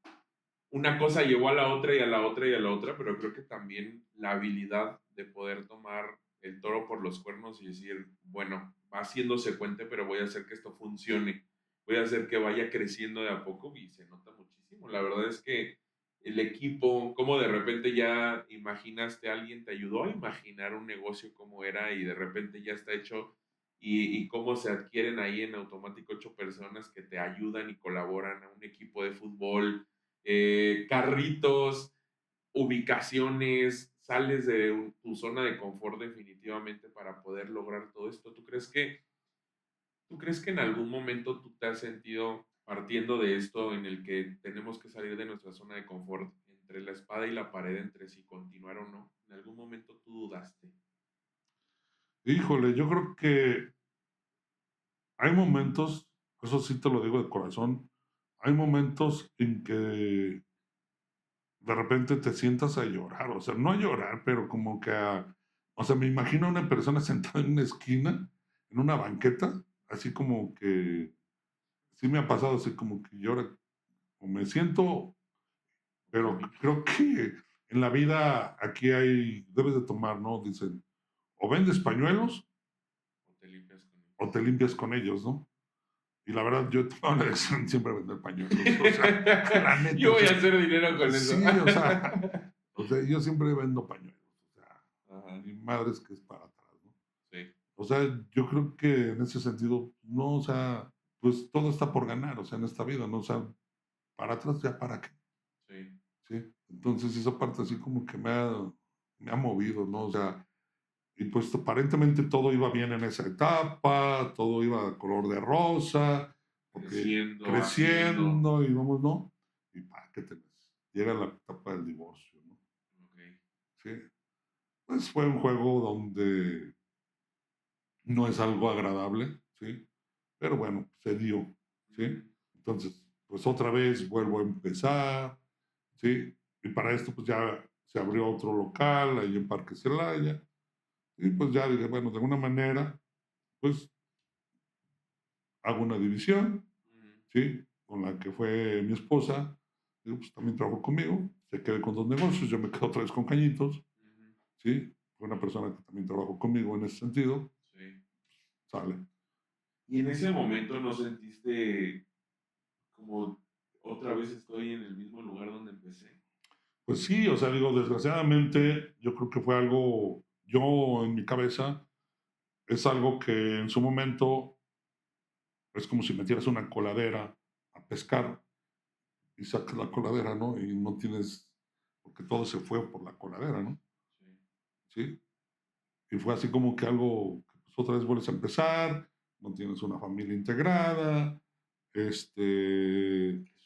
una cosa llevó a la otra y a la otra y a la otra, pero creo que también la habilidad de poder tomar el toro por los cuernos y decir, bueno, va siendo secuente, pero voy a hacer que esto funcione, voy a hacer que vaya creciendo de a poco y se nota muchísimo. La verdad es que el equipo, como de repente ya imaginaste, alguien te ayudó a imaginar un negocio como era y de repente ya está hecho y cómo se adquieren ahí en automático 8 personas que te ayudan y colaboran a un equipo de fútbol, carritos, ubicaciones, sales de tu zona de confort definitivamente para poder lograr todo esto. ¿Tú crees que en algún momento tú te has sentido partiendo de esto en el que tenemos que salir de nuestra zona de confort entre la espada y la pared, entre si continuar o no? ¿En algún momento tú dudaste? Híjole, yo creo que hay momentos, eso sí te lo digo de corazón, hay momentos en que de repente te sientas a llorar, o sea, no a llorar, pero como que o sea, me imagino a una persona sentada en una esquina, en una banqueta, así como que, sí me ha pasado, así como que llora, o me siento pero creo que en la vida aquí debes de tomar, ¿no? Dicen, o vendes pañuelos O te limpias con o ellos. te limpias con ellos, ¿no? Y la verdad, yo he tomado la decisión siempre de vender pañuelos, o sea, la neta, Yo o voy a sea, hacer dinero con eso. sí, o sea, yo siempre vendo pañuelos, o sea, Ajá, mi madre es que es para atrás, ¿no? sí, O sea, yo creo que en ese sentido, no, o sea, pues todo está por ganar, o sea, en esta vida, ¿no? O sea, para atrás ya para qué, sí. ¿sí? Entonces esa parte así como que me ha movido, ¿no? O sea, y pues aparentemente todo iba bien en esa etapa, todo iba a color de rosa, porque Creciendo, haciendo. creciendo íbamos, ¿no? Y para qué te ves. Llega la etapa del divorcio, ¿no? Ok. Sí. Pues fue un juego donde no es algo agradable, ¿sí? Pero bueno, se dio, ¿sí? Ujú. Entonces, pues otra vez vuelvo a empezar, ¿sí? Y para esto, pues ya se abrió otro local ahí en Parque Celaya. Y pues ya dije, bueno, de alguna manera, pues hago una división, Ujú, ¿sí? Con la que fue mi esposa. Digo, pues también trabajó conmigo, se quedó con dos negocios, yo me quedo otra vez con Cañitos, ujú, ¿sí? Fue una persona que también trabajó conmigo en ese sentido, sí. sale. Y en ese momento no sentiste como otra vez estoy en el mismo lugar donde empecé. Pues sí, o sea, digo, desgraciadamente, yo creo que fue algo, yo en mi cabeza, es algo que en su momento es como si metieras una coladera a pescar y sacas la coladera, ¿no? Y no tienes, porque todo se fue por la coladera, ¿no? Sí. ¿Sí? Y fue así como que algo, que pues otra vez vuelves a empezar, no tienes una familia integrada, Es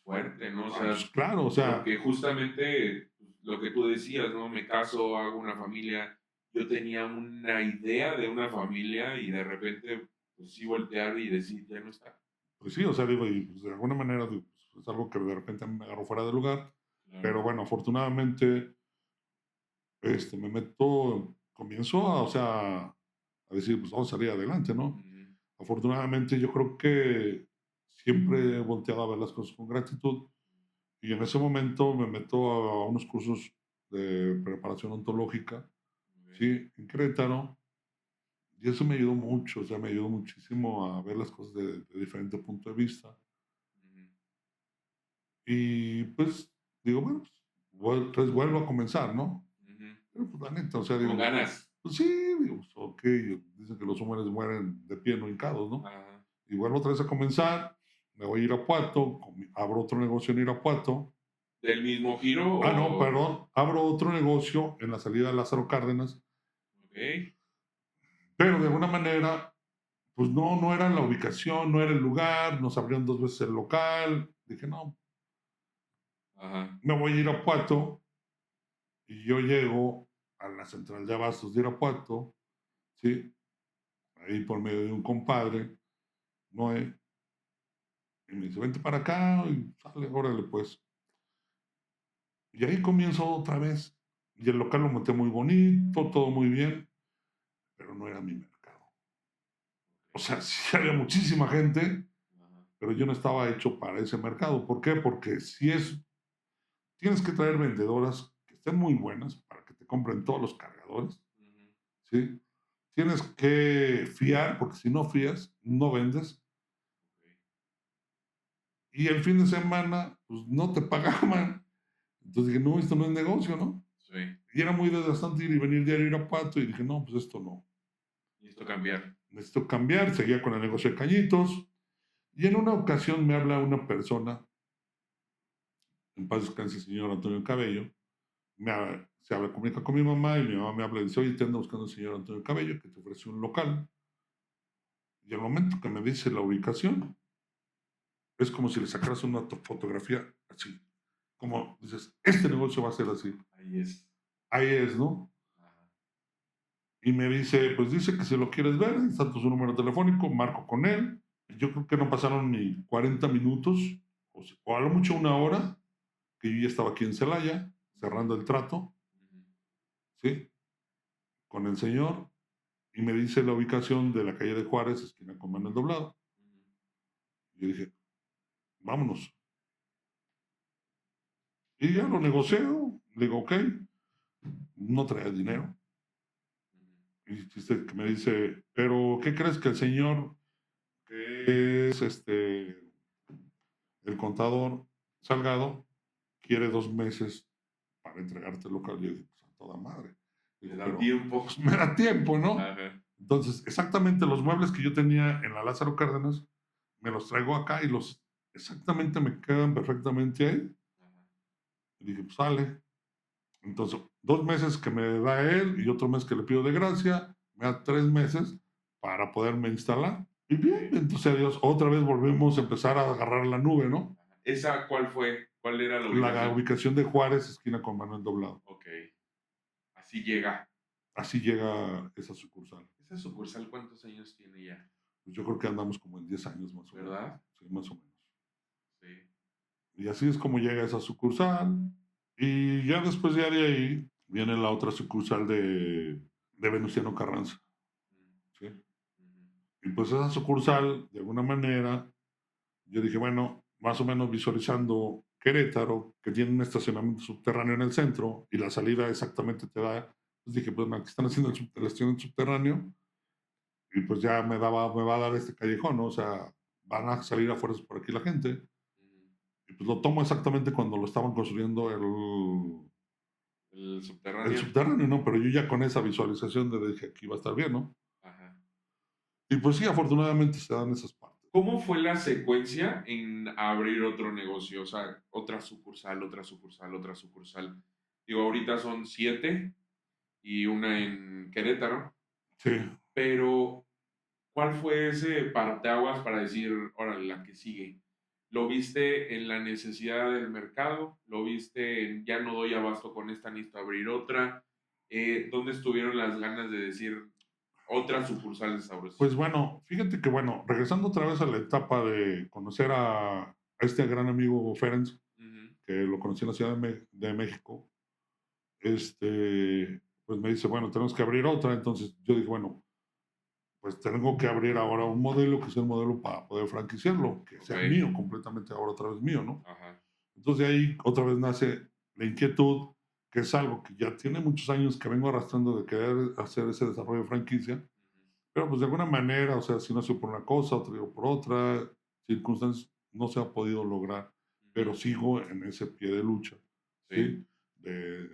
fuerte, ¿no? O pues sea, claro, o sea, porque justamente pues, lo que tú decías, ¿no? Me caso, hago una familia. Yo tenía una idea de una familia y de repente, pues sí voltear y decir, ya no está. pues sí, o sea, digo, y pues de alguna manera digo, pues, es algo que de repente me agarró fuera de lugar, Claro. pero bueno, afortunadamente, me meto, comienzo a, o sea, a decir, pues vamos a salir adelante, ¿no? Ujú, Afortunadamente yo creo que siempre he volteado a ver las cosas con gratitud y en ese momento me meto a unos cursos de preparación ontológica, ok, ¿sí? En Querétaro. Y eso me ayudó mucho, o sea, me ayudó muchísimo a ver las cosas de diferente punto de vista. ujú, Y pues digo, bueno, pues, entonces vuelvo a comenzar, ¿no? ujú. Pero pues la neta, o sea, Con digo, ganas. pues sí, digo, pues, ok, dicen que los hombres mueren de pie, no hincados, ¿no? Ajá. Y vuelvo otra vez a comenzar, me voy a Irapuato, abro otro negocio en Irapuato. ¿Del mismo giro Ah, no, o...? perdón, abro otro negocio en la salida de Lázaro Cárdenas, Ok. pero de alguna manera, pues no era la ubicación, no era el lugar, nos abrieron dos veces el local. Dije, no, Ajá. me voy a Irapuato y yo llego a la central de abastos de Irapuato, ¿sí? Ahí por medio de un compadre, Noé, y me dice, vente para acá, y sale, órale, pues. Y ahí comienzo otra vez. Y el local lo monté muy bonito, todo muy bien, pero no era mi mercado. O sea, sí había muchísima gente, Ajá. pero yo no estaba hecho para ese mercado. ¿Por qué? Porque si es, tienes que traer vendedoras que estén muy buenas para que te compren todos los cargadores, Ujú. ¿sí? Tienes que fiar, porque si no fías, no vendes. Ok. Y el fin de semana, pues no te pagaban. Entonces dije, no, esto no es negocio, ¿no? Sí. Y era muy desgastante ir y venir diario a Irapuato. Y dije, no, pues esto no. Necesito cambiar. Necesito cambiar. Seguía con el negocio de cañitos. Y en una ocasión me habla una persona, en paz descanse el señor Antonio Cabello, comunica con mi mamá y mi mamá me habla y dice, oye, te anda buscando el señor Antonio Cabello que te ofrece un local. Y al momento que me dice la ubicación, es como si le sacaras una fotografía así. Como dices, este negocio va a ser así. Ahí es. Ahí es, ¿no? Ajá. Y me dice, pues dice que si lo quieres ver, ahí está tu número telefónico, marco con él. Yo creo que no pasaron ni 40 minutos, o a lo mucho una hora, que yo ya estaba aquí en Celaya, Ujú, cerrando el trato, ujú, ¿sí? Con el señor, y me dice la ubicación de la calle de Juárez, esquina con Manuel Doblado. ujú. Y yo dije, vámonos. Y ya lo negocio, le digo, ok, no traía dinero. Y que me dice, pero ¿qué crees que el señor que es el contador Salgado quiere 2 meses para entregarte el local? Y yo digo, pues a toda madre. Le Digo, da pero tiempo. pues, me da tiempo, ¿no? Ajá. Entonces, exactamente los muebles que yo tenía en la Lázaro Cárdenas, me los traigo acá y los exactamente me quedan perfectamente ahí. Ajá. Y dije, pues sale. Entonces, 2 meses que me da él y otro mes que le pido de gracia, me da 3 meses para poderme instalar. Y bien, Ok. entonces adiós, otra vez volvemos a empezar a agarrar la nube, ¿no? ¿Esa cuál fue? ¿Cuál era la La ubicación? ubicación de Juárez, esquina con Manuel Doblado. Ok. Así llega. Así llega esa sucursal. ¿Esa sucursal cuántos años tiene ya? Pues yo creo que andamos como en 10 años más o menos. ¿Verdad? Sí, más o menos. Sí. Y así es como llega esa sucursal. Y ya después ya de ahí viene la otra sucursal de Venustiano Carranza. Mm, ¿Sí? ujú. Y pues esa sucursal, de alguna manera, yo dije, bueno, más o menos visualizando Querétaro, que tiene un estacionamiento subterráneo en el centro y la salida exactamente te da, pues dije, pues aquí están haciendo el estacionamiento subterráneo y pues ya me va a dar este callejón, ¿no? O sea, van a salir a fuerzas por aquí la gente. Ujú. Y pues lo tomo exactamente cuando lo estaban construyendo El el subterráneo. subterráneo, ¿no? Pero yo ya con esa visualización de dije, aquí va a estar bien, ¿no? Ajá. Y pues sí, afortunadamente se dan esas partes. ¿Cómo fue la secuencia en abrir otro negocio? O sea, otra sucursal, otra sucursal, otra sucursal. Digo, ahorita son 7 y una en Querétaro, Sí, pero ¿cuál fue ese parteaguas para decir, órale, la que sigue? ¿Lo viste en la necesidad del mercado? ¿Lo viste en ya no doy abasto con esta, necesito abrir otra? ¿Dónde estuvieron las ganas de decir otra sucursal de Sabros? pues bueno, fíjate que bueno, regresando otra vez a la etapa de conocer a este gran amigo Ferenc, Ujú. que lo conocí en la Ciudad de México, pues me dice, bueno, tenemos que abrir otra. Entonces yo dije, bueno, pues tengo que abrir ahora un modelo que sea el modelo para poder franquiciarlo, que Ok, sea mío, completamente ahora otra vez mío, ¿no? ajá. Entonces de ahí otra vez nace la inquietud, que es algo que ya tiene muchos años que vengo arrastrando de querer hacer ese desarrollo de franquicia, pero pues de alguna manera, o sea, si no ha sido por una cosa, otra digo por otra, circunstancias, no se ha podido lograr, Ujú, pero sigo en ese pie de lucha, sí, ¿sí? De,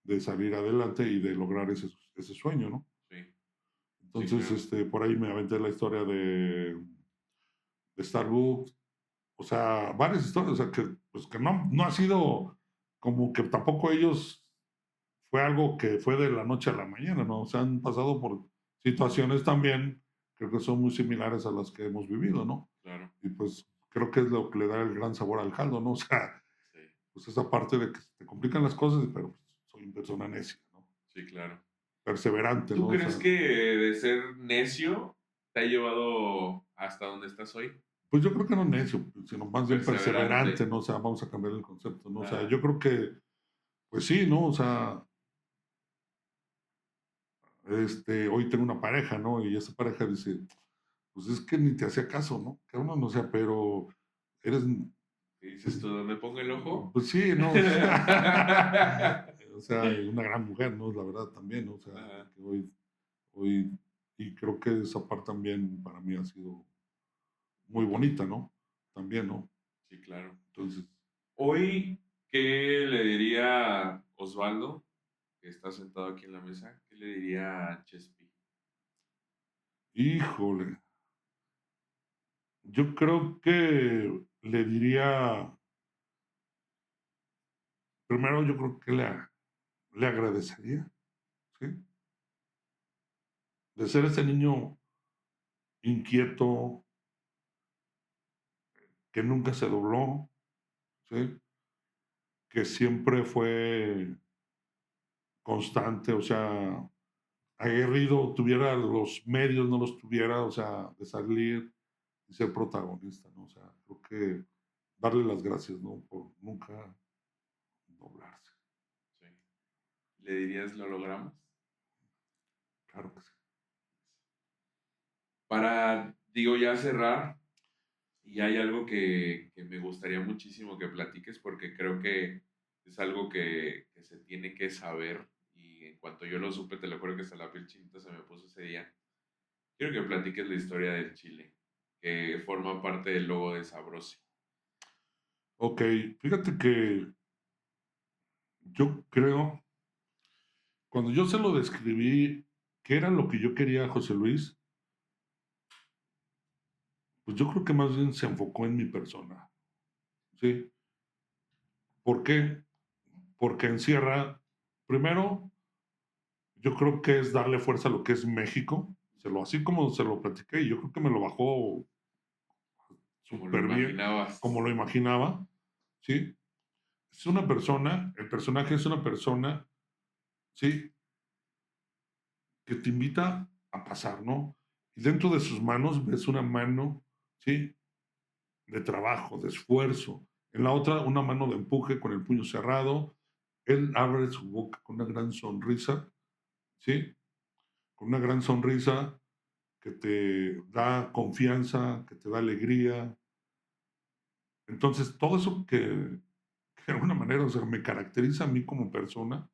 de salir adelante y de lograr ese sueño, ¿no? sí, sí, Entonces, claro. por ahí me aventé la historia de Starbucks, o sea, varias historias, o sea, que, pues, que no ha sido como que tampoco ellos fue algo que fue de la noche a la mañana, ¿no? O sea, han pasado por situaciones también, creo que son muy similares a las que hemos vivido, ¿no? Claro, Y pues creo que es lo que le da el gran sabor al caldo, ¿no? O sea, sí, pues esa parte de que se te complican las cosas, pero pues, soy una persona necia, ¿no? sí, claro. Perseverante, ¿Tú ¿no? O crees sea, que de ser necio te ha llevado hasta donde estás hoy? pues yo creo que no necio, sino más bien perseverante, Perseverante. ¿no? O sea, vamos a cambiar el concepto, ¿no? O sea, Ajá, yo creo que, pues sí, ¿no? O sea, hoy tengo una pareja, ¿no? Y esa pareja dice, pues es que ni te hacía caso, ¿no? Que uno no sea, pero eres, ¿qué dices tú? ¿Dónde pongo el ojo? pues sí, ¿no? O sea, una gran mujer, ¿no? La verdad también, ¿no? O sea, Ajá, que hoy, y creo que esa parte también para mí ha sido muy bonita, ¿no? También, ¿no? sí, claro. Entonces, Hoy, ¿qué le diría Osvaldo, que está sentado aquí en la mesa? ¿Qué le diría a Chespi? híjole, yo creo que le diría, primero yo creo que le agradecería, ¿sí? De ser ese niño inquieto, que nunca se dobló, ¿sí? Que siempre fue constante, o sea, aguerrido, tuviera los medios, no los tuviera, o sea, de salir y ser protagonista, ¿no? O sea, creo que darle las gracias, ¿no? Por nunca doblarse. Sí. ¿Le dirías lo logramos? Claro que sí. Para, digo, ya cerrar, y hay algo que me gustaría muchísimo que platiques porque creo que es algo que se tiene que saber y en cuanto yo lo supe, te lo juro que hasta la piel chinita se me puso ese día. Quiero que platiques la historia del chile, que forma parte del logo de Sabrosi. Ok, fíjate que yo creo, cuando yo se lo describí, qué era lo que yo quería, José Luis, pues yo creo que más bien se enfocó en mi persona, ¿sí? ¿Por qué? Porque encierra, primero, yo creo que es darle fuerza a lo que es México, así como se lo platiqué, y yo creo que me lo bajó Como lo súper bien, como imaginabas. lo imaginaba, ¿sí? Es una persona, el personaje es una persona, ¿sí? Que te invita a pasar, ¿no? Y dentro de sus manos ves una mano, ¿sí? De trabajo, de esfuerzo. En la otra, una mano de empuje con el puño cerrado. Él abre su boca con una gran sonrisa, ¿sí? Con una gran sonrisa que te da confianza, que te da alegría. Entonces, todo eso que de alguna manera, o sea, me caracteriza a mí como persona,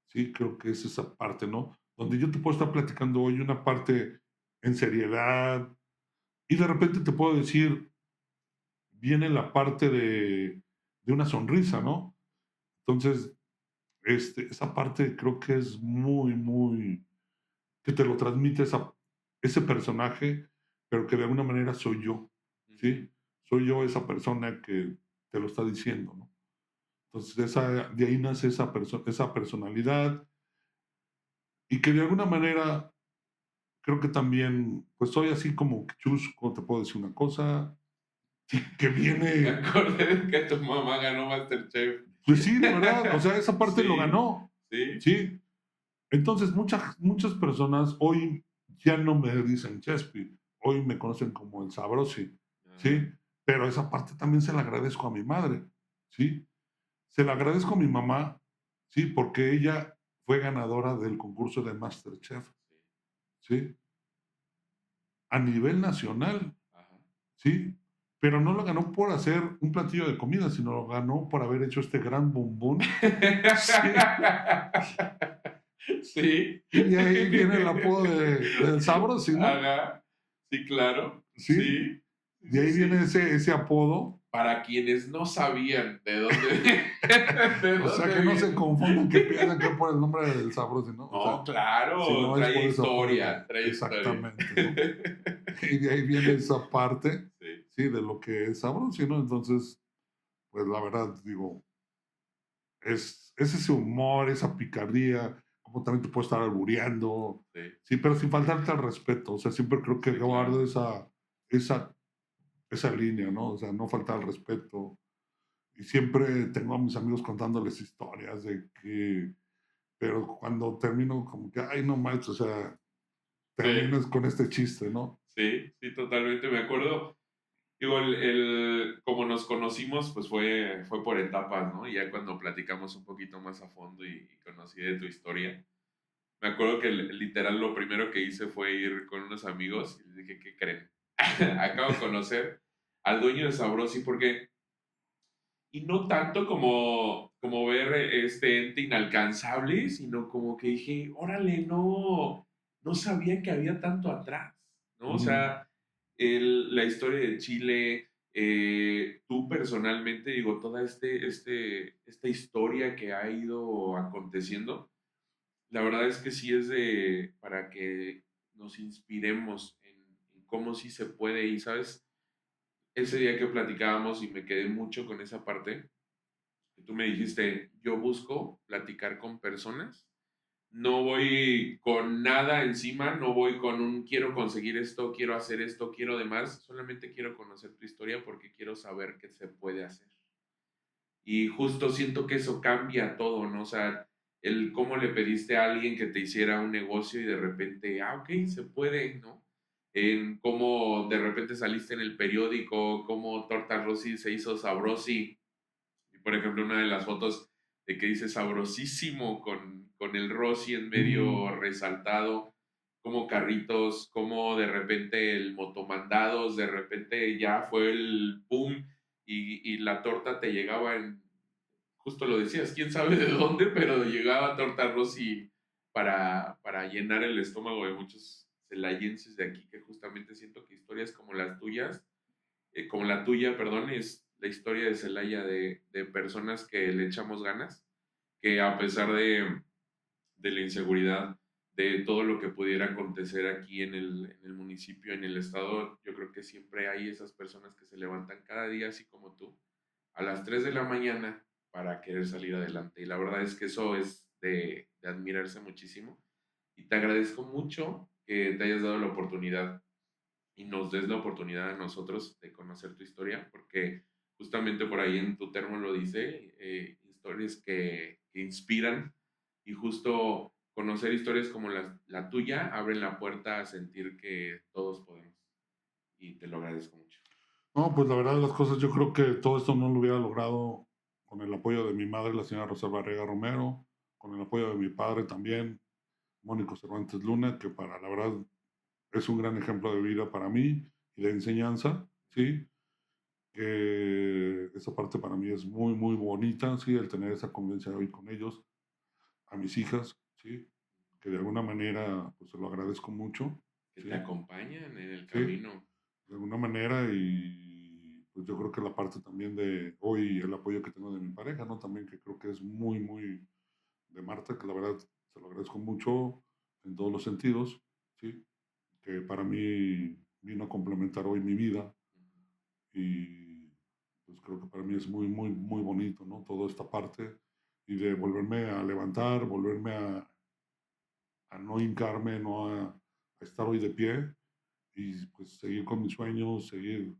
sí, creo que es esa parte, ¿no? Donde yo te puedo estar platicando hoy una parte en seriedad y de repente te puedo decir, viene la parte de una sonrisa, ¿no? Entonces, esa parte creo que es muy, muy, que te lo transmite ese personaje, pero que de alguna manera soy yo, Ujú. ¿sí? Soy yo esa persona que te lo está diciendo, ¿no? Entonces, de ahí nace esa personalidad y que de alguna manera creo que también, pues soy así como que chusco, te puedo decir una cosa, que Me viene, acordé de que tu mamá ganó Masterchef. pues sí, de verdad, o sea, esa parte lo Sí, ganó, sí. ¿sí? Entonces, muchas personas hoy ya no me dicen Chespi, hoy me conocen como el Sabrosi, Ajá. ¿sí? Pero esa parte también se la agradezco a mi madre, ¿sí? Se la agradezco a mi mamá, ¿sí? Porque ella fue ganadora del concurso de MasterChef, Sí. ¿sí? A nivel nacional, Ajá. ¿sí? Pero no lo ganó por hacer un platillo de comida, sino lo ganó por haber hecho este gran bombón, ¿sí? Sí. Y de ahí viene el apodo del Sabrosi, ¿no? Ajá. Sí, claro. ¿Sí? Sí. Sí, De sí, ahí viene sí. ese apodo. Para quienes no sabían de dónde, de O sea, dónde que no se viene. confundan, que piensan que es por el nombre del Sabrosi, ¿no? O No, sea, si claro, no es trae por esa parte, historia, trae historia. exactamente, ¿no? Y de ahí viene esa parte, Sí, sí, de lo que es Sabrosi, ¿no? Entonces, pues la verdad, digo, es ese humor, esa picardía, como también te puede estar albureando, sí, sí, pero sin faltarte al respeto, o sea, siempre creo que sí, guardo claro. esa, esa línea, ¿no? O sea, no faltar al respeto. Y siempre tengo a mis amigos contándoles historias de que, pero cuando termino como que, ay, no manches, o sea, Sí, terminas con este chiste, ¿no? sí, sí, totalmente. Me acuerdo, digo, como nos conocimos, pues fue por etapas, ¿no? Y ya cuando platicamos un poquito más a fondo y conocí de tu historia, me acuerdo que literal lo primero que hice fue ir con unos amigos y les dije, ¿qué creen? Acabo de conocer al dueño de Sabrosi porque, y no tanto como ver este ente inalcanzable, sino como que dije, órale, no sabía que había tanto atrás, ¿no? O Ujú. sea, la historia de Chile, tú personalmente, digo, toda esta historia que ha ido aconteciendo, la verdad es que sí es para que nos inspiremos en cómo sí se puede y, ¿sabes? Ese día que platicábamos y me quedé mucho con esa parte, que tú me dijiste, yo busco platicar con personas, no voy con nada encima, no voy con un quiero conseguir esto, quiero hacer esto, quiero demás, solamente quiero conocer tu historia porque quiero saber qué se puede hacer. Y justo siento que eso cambia todo, ¿no? O sea, el cómo le pediste a alguien que te hiciera un negocio y de repente, ok, se puede, ¿no? En cómo de repente saliste en el periódico, cómo Torta Rossi se hizo Sabrosi. Y por ejemplo, una de las fotos de que dice sabrosísimo con el Rossi en Mm, medio resaltado, como carritos, como de repente el motomandados, de repente ya fue el boom y la torta te llegaba en justo lo decías, quién sabe de dónde, pero llegaba torta Rossi para llenar el estómago de muchos celayenses de aquí, que justamente siento que historias como las tuyas, como la tuya, perdón, es la historia de Celaya de personas que le echamos ganas, que a pesar de la inseguridad, de todo lo que pudiera acontecer aquí en el municipio, en el estado, yo creo que siempre hay esas personas que se levantan cada día, así como tú, a las 3 de la mañana para querer salir adelante. Y la verdad es que eso es de admirarse muchísimo. Y te agradezco mucho que te hayas dado la oportunidad y nos des la oportunidad a nosotros de conocer tu historia, porque justamente por ahí en tu termo lo dice, historias que inspiran y justo conocer historias como la tuya abren la puerta a sentir que todos podemos. Y te lo agradezco mucho. No, pues la verdad de las cosas, yo creo que todo esto no lo hubiera logrado con el apoyo de mi madre, la señora Rosa Barrega Romero, con el apoyo de mi padre también, Mónico Cervantes Luna, que para la verdad es un gran ejemplo de vida para mí y de enseñanza, ¿sí? Que esa parte para mí es muy, muy bonita, ¿sí? El tener esa convivencia hoy con ellos, a mis hijas, ¿sí? Que de alguna manera, pues se lo agradezco mucho, Que te ¿sí? acompañan en el Sí, camino. de alguna manera y pues yo creo que la parte también de hoy, el apoyo que tengo de mi pareja, ¿no? También que creo que es muy, muy de Marta, que la verdad se lo agradezco mucho en todos los sentidos, ¿sí? Que para mí vino a complementar hoy mi vida y pues creo que para mí es muy, muy, muy bonito, ¿no? Toda esta parte y de volverme a levantar, volverme a no hincarme, no a estar hoy de pie y pues seguir con mis sueños, seguir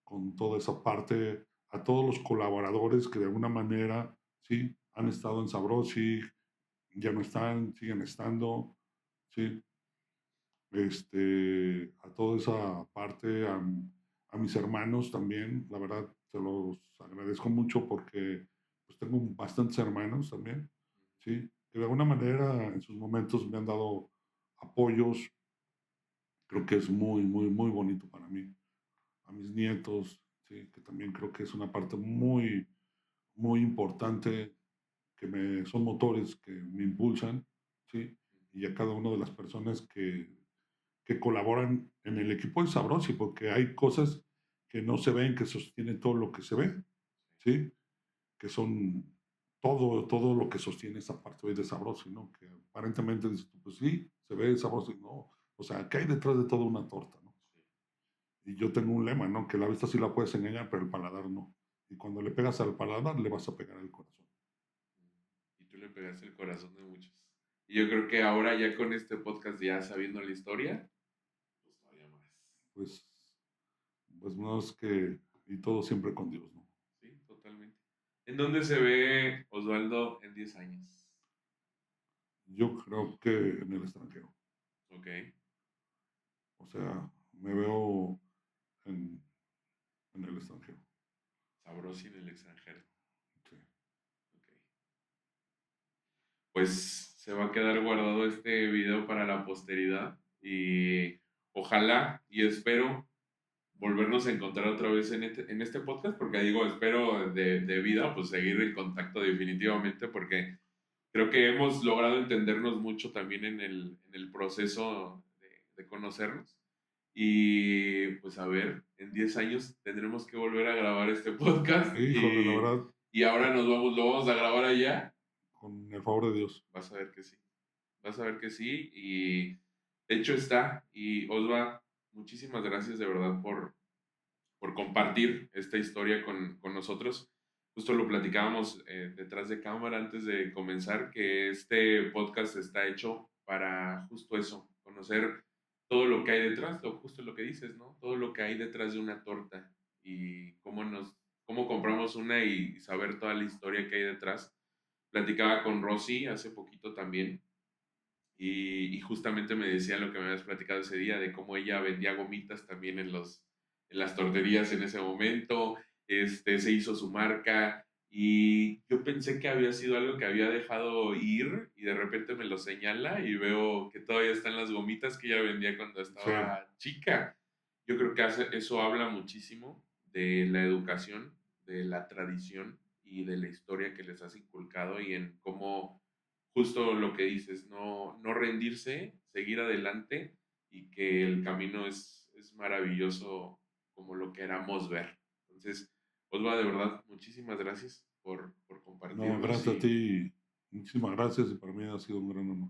con toda esa parte, a todos los colaboradores que de alguna manera, sí, han estado en Sabrosi, ya no están, siguen estando, sí, a toda esa parte, a mis hermanos también, la verdad, se los agradezco mucho porque pues tengo bastantes hermanos también, sí, que de alguna manera en sus momentos me han dado apoyos, creo que es muy, muy, muy bonito para mí. A mis nietos, ¿sí? Que también creo que es una parte muy, muy importante, que son motores que me impulsan, ¿sí? Y a cada una de las personas que colaboran en el equipo de Sabrosi, porque hay cosas que no se ven, que sostienen todo lo que se ve, ¿sí? Que son todo lo que sostiene esa parte hoy de Sabrosi, ¿no? Que aparentemente dices tú, pues sí, se ve Sabrosi, no. O sea, ¿qué hay detrás de toda una torta, no? Y yo tengo un lema, ¿no? Que la vista sí la puedes engañar, pero el paladar no. Y cuando le pegas al paladar, le vas a pegar al corazón. Y tú le pegaste el corazón de muchos. Y yo creo que ahora ya con este podcast, ya sabiendo la historia, pues todavía más. Pues, pues no es que, y todo siempre con Dios, ¿no? Sí, totalmente. ¿En dónde se ve Osvaldo en 10 años? Yo creo que en el extranjero. Ok. O sea, me veo en, en el extranjero. Sabroso en el extranjero. Sí. Ok. Pues se va a quedar guardado este video para la posteridad y ojalá y espero volvernos a encontrar otra vez en este podcast, porque digo, espero de vida, pues seguir en contacto definitivamente, porque creo que hemos logrado entendernos mucho también en el proceso de conocernos. Y pues a ver, en 10 años tendremos que volver a grabar este podcast Híjole, la verdad, y ahora lo vamos a grabar allá. con el favor de Dios. Vas a ver que sí. Vas a ver que sí. Y hecho está. Y Osva, muchísimas gracias de verdad por compartir esta historia con nosotros. Justo lo platicábamos detrás de cámara antes de comenzar, que este podcast está hecho para justo eso, conocer todo lo que hay detrás, justo lo que dices, ¿no? Todo lo que hay detrás de una torta y cómo compramos una y saber toda la historia que hay detrás. Platicaba con Rosy hace poquito también y justamente me decía lo que me habías platicado ese día, de cómo ella vendía gomitas también en las torterías en ese momento, se hizo su marca y yo pensé que había sido algo que había dejado ir y de repente me lo señala y veo que todavía están las gomitas que ella vendía cuando Sí, estaba chica. Yo creo que eso habla muchísimo de la educación, de la tradición y de la historia que les has inculcado y en cómo justo lo que dices, no rendirse, seguir adelante y que el camino es maravilloso como lo queramos ver. Entonces, Osva, de verdad, muchísimas gracias por No, compartirnos gracias a y ti. Muchísimas gracias y para mí ha sido un gran honor.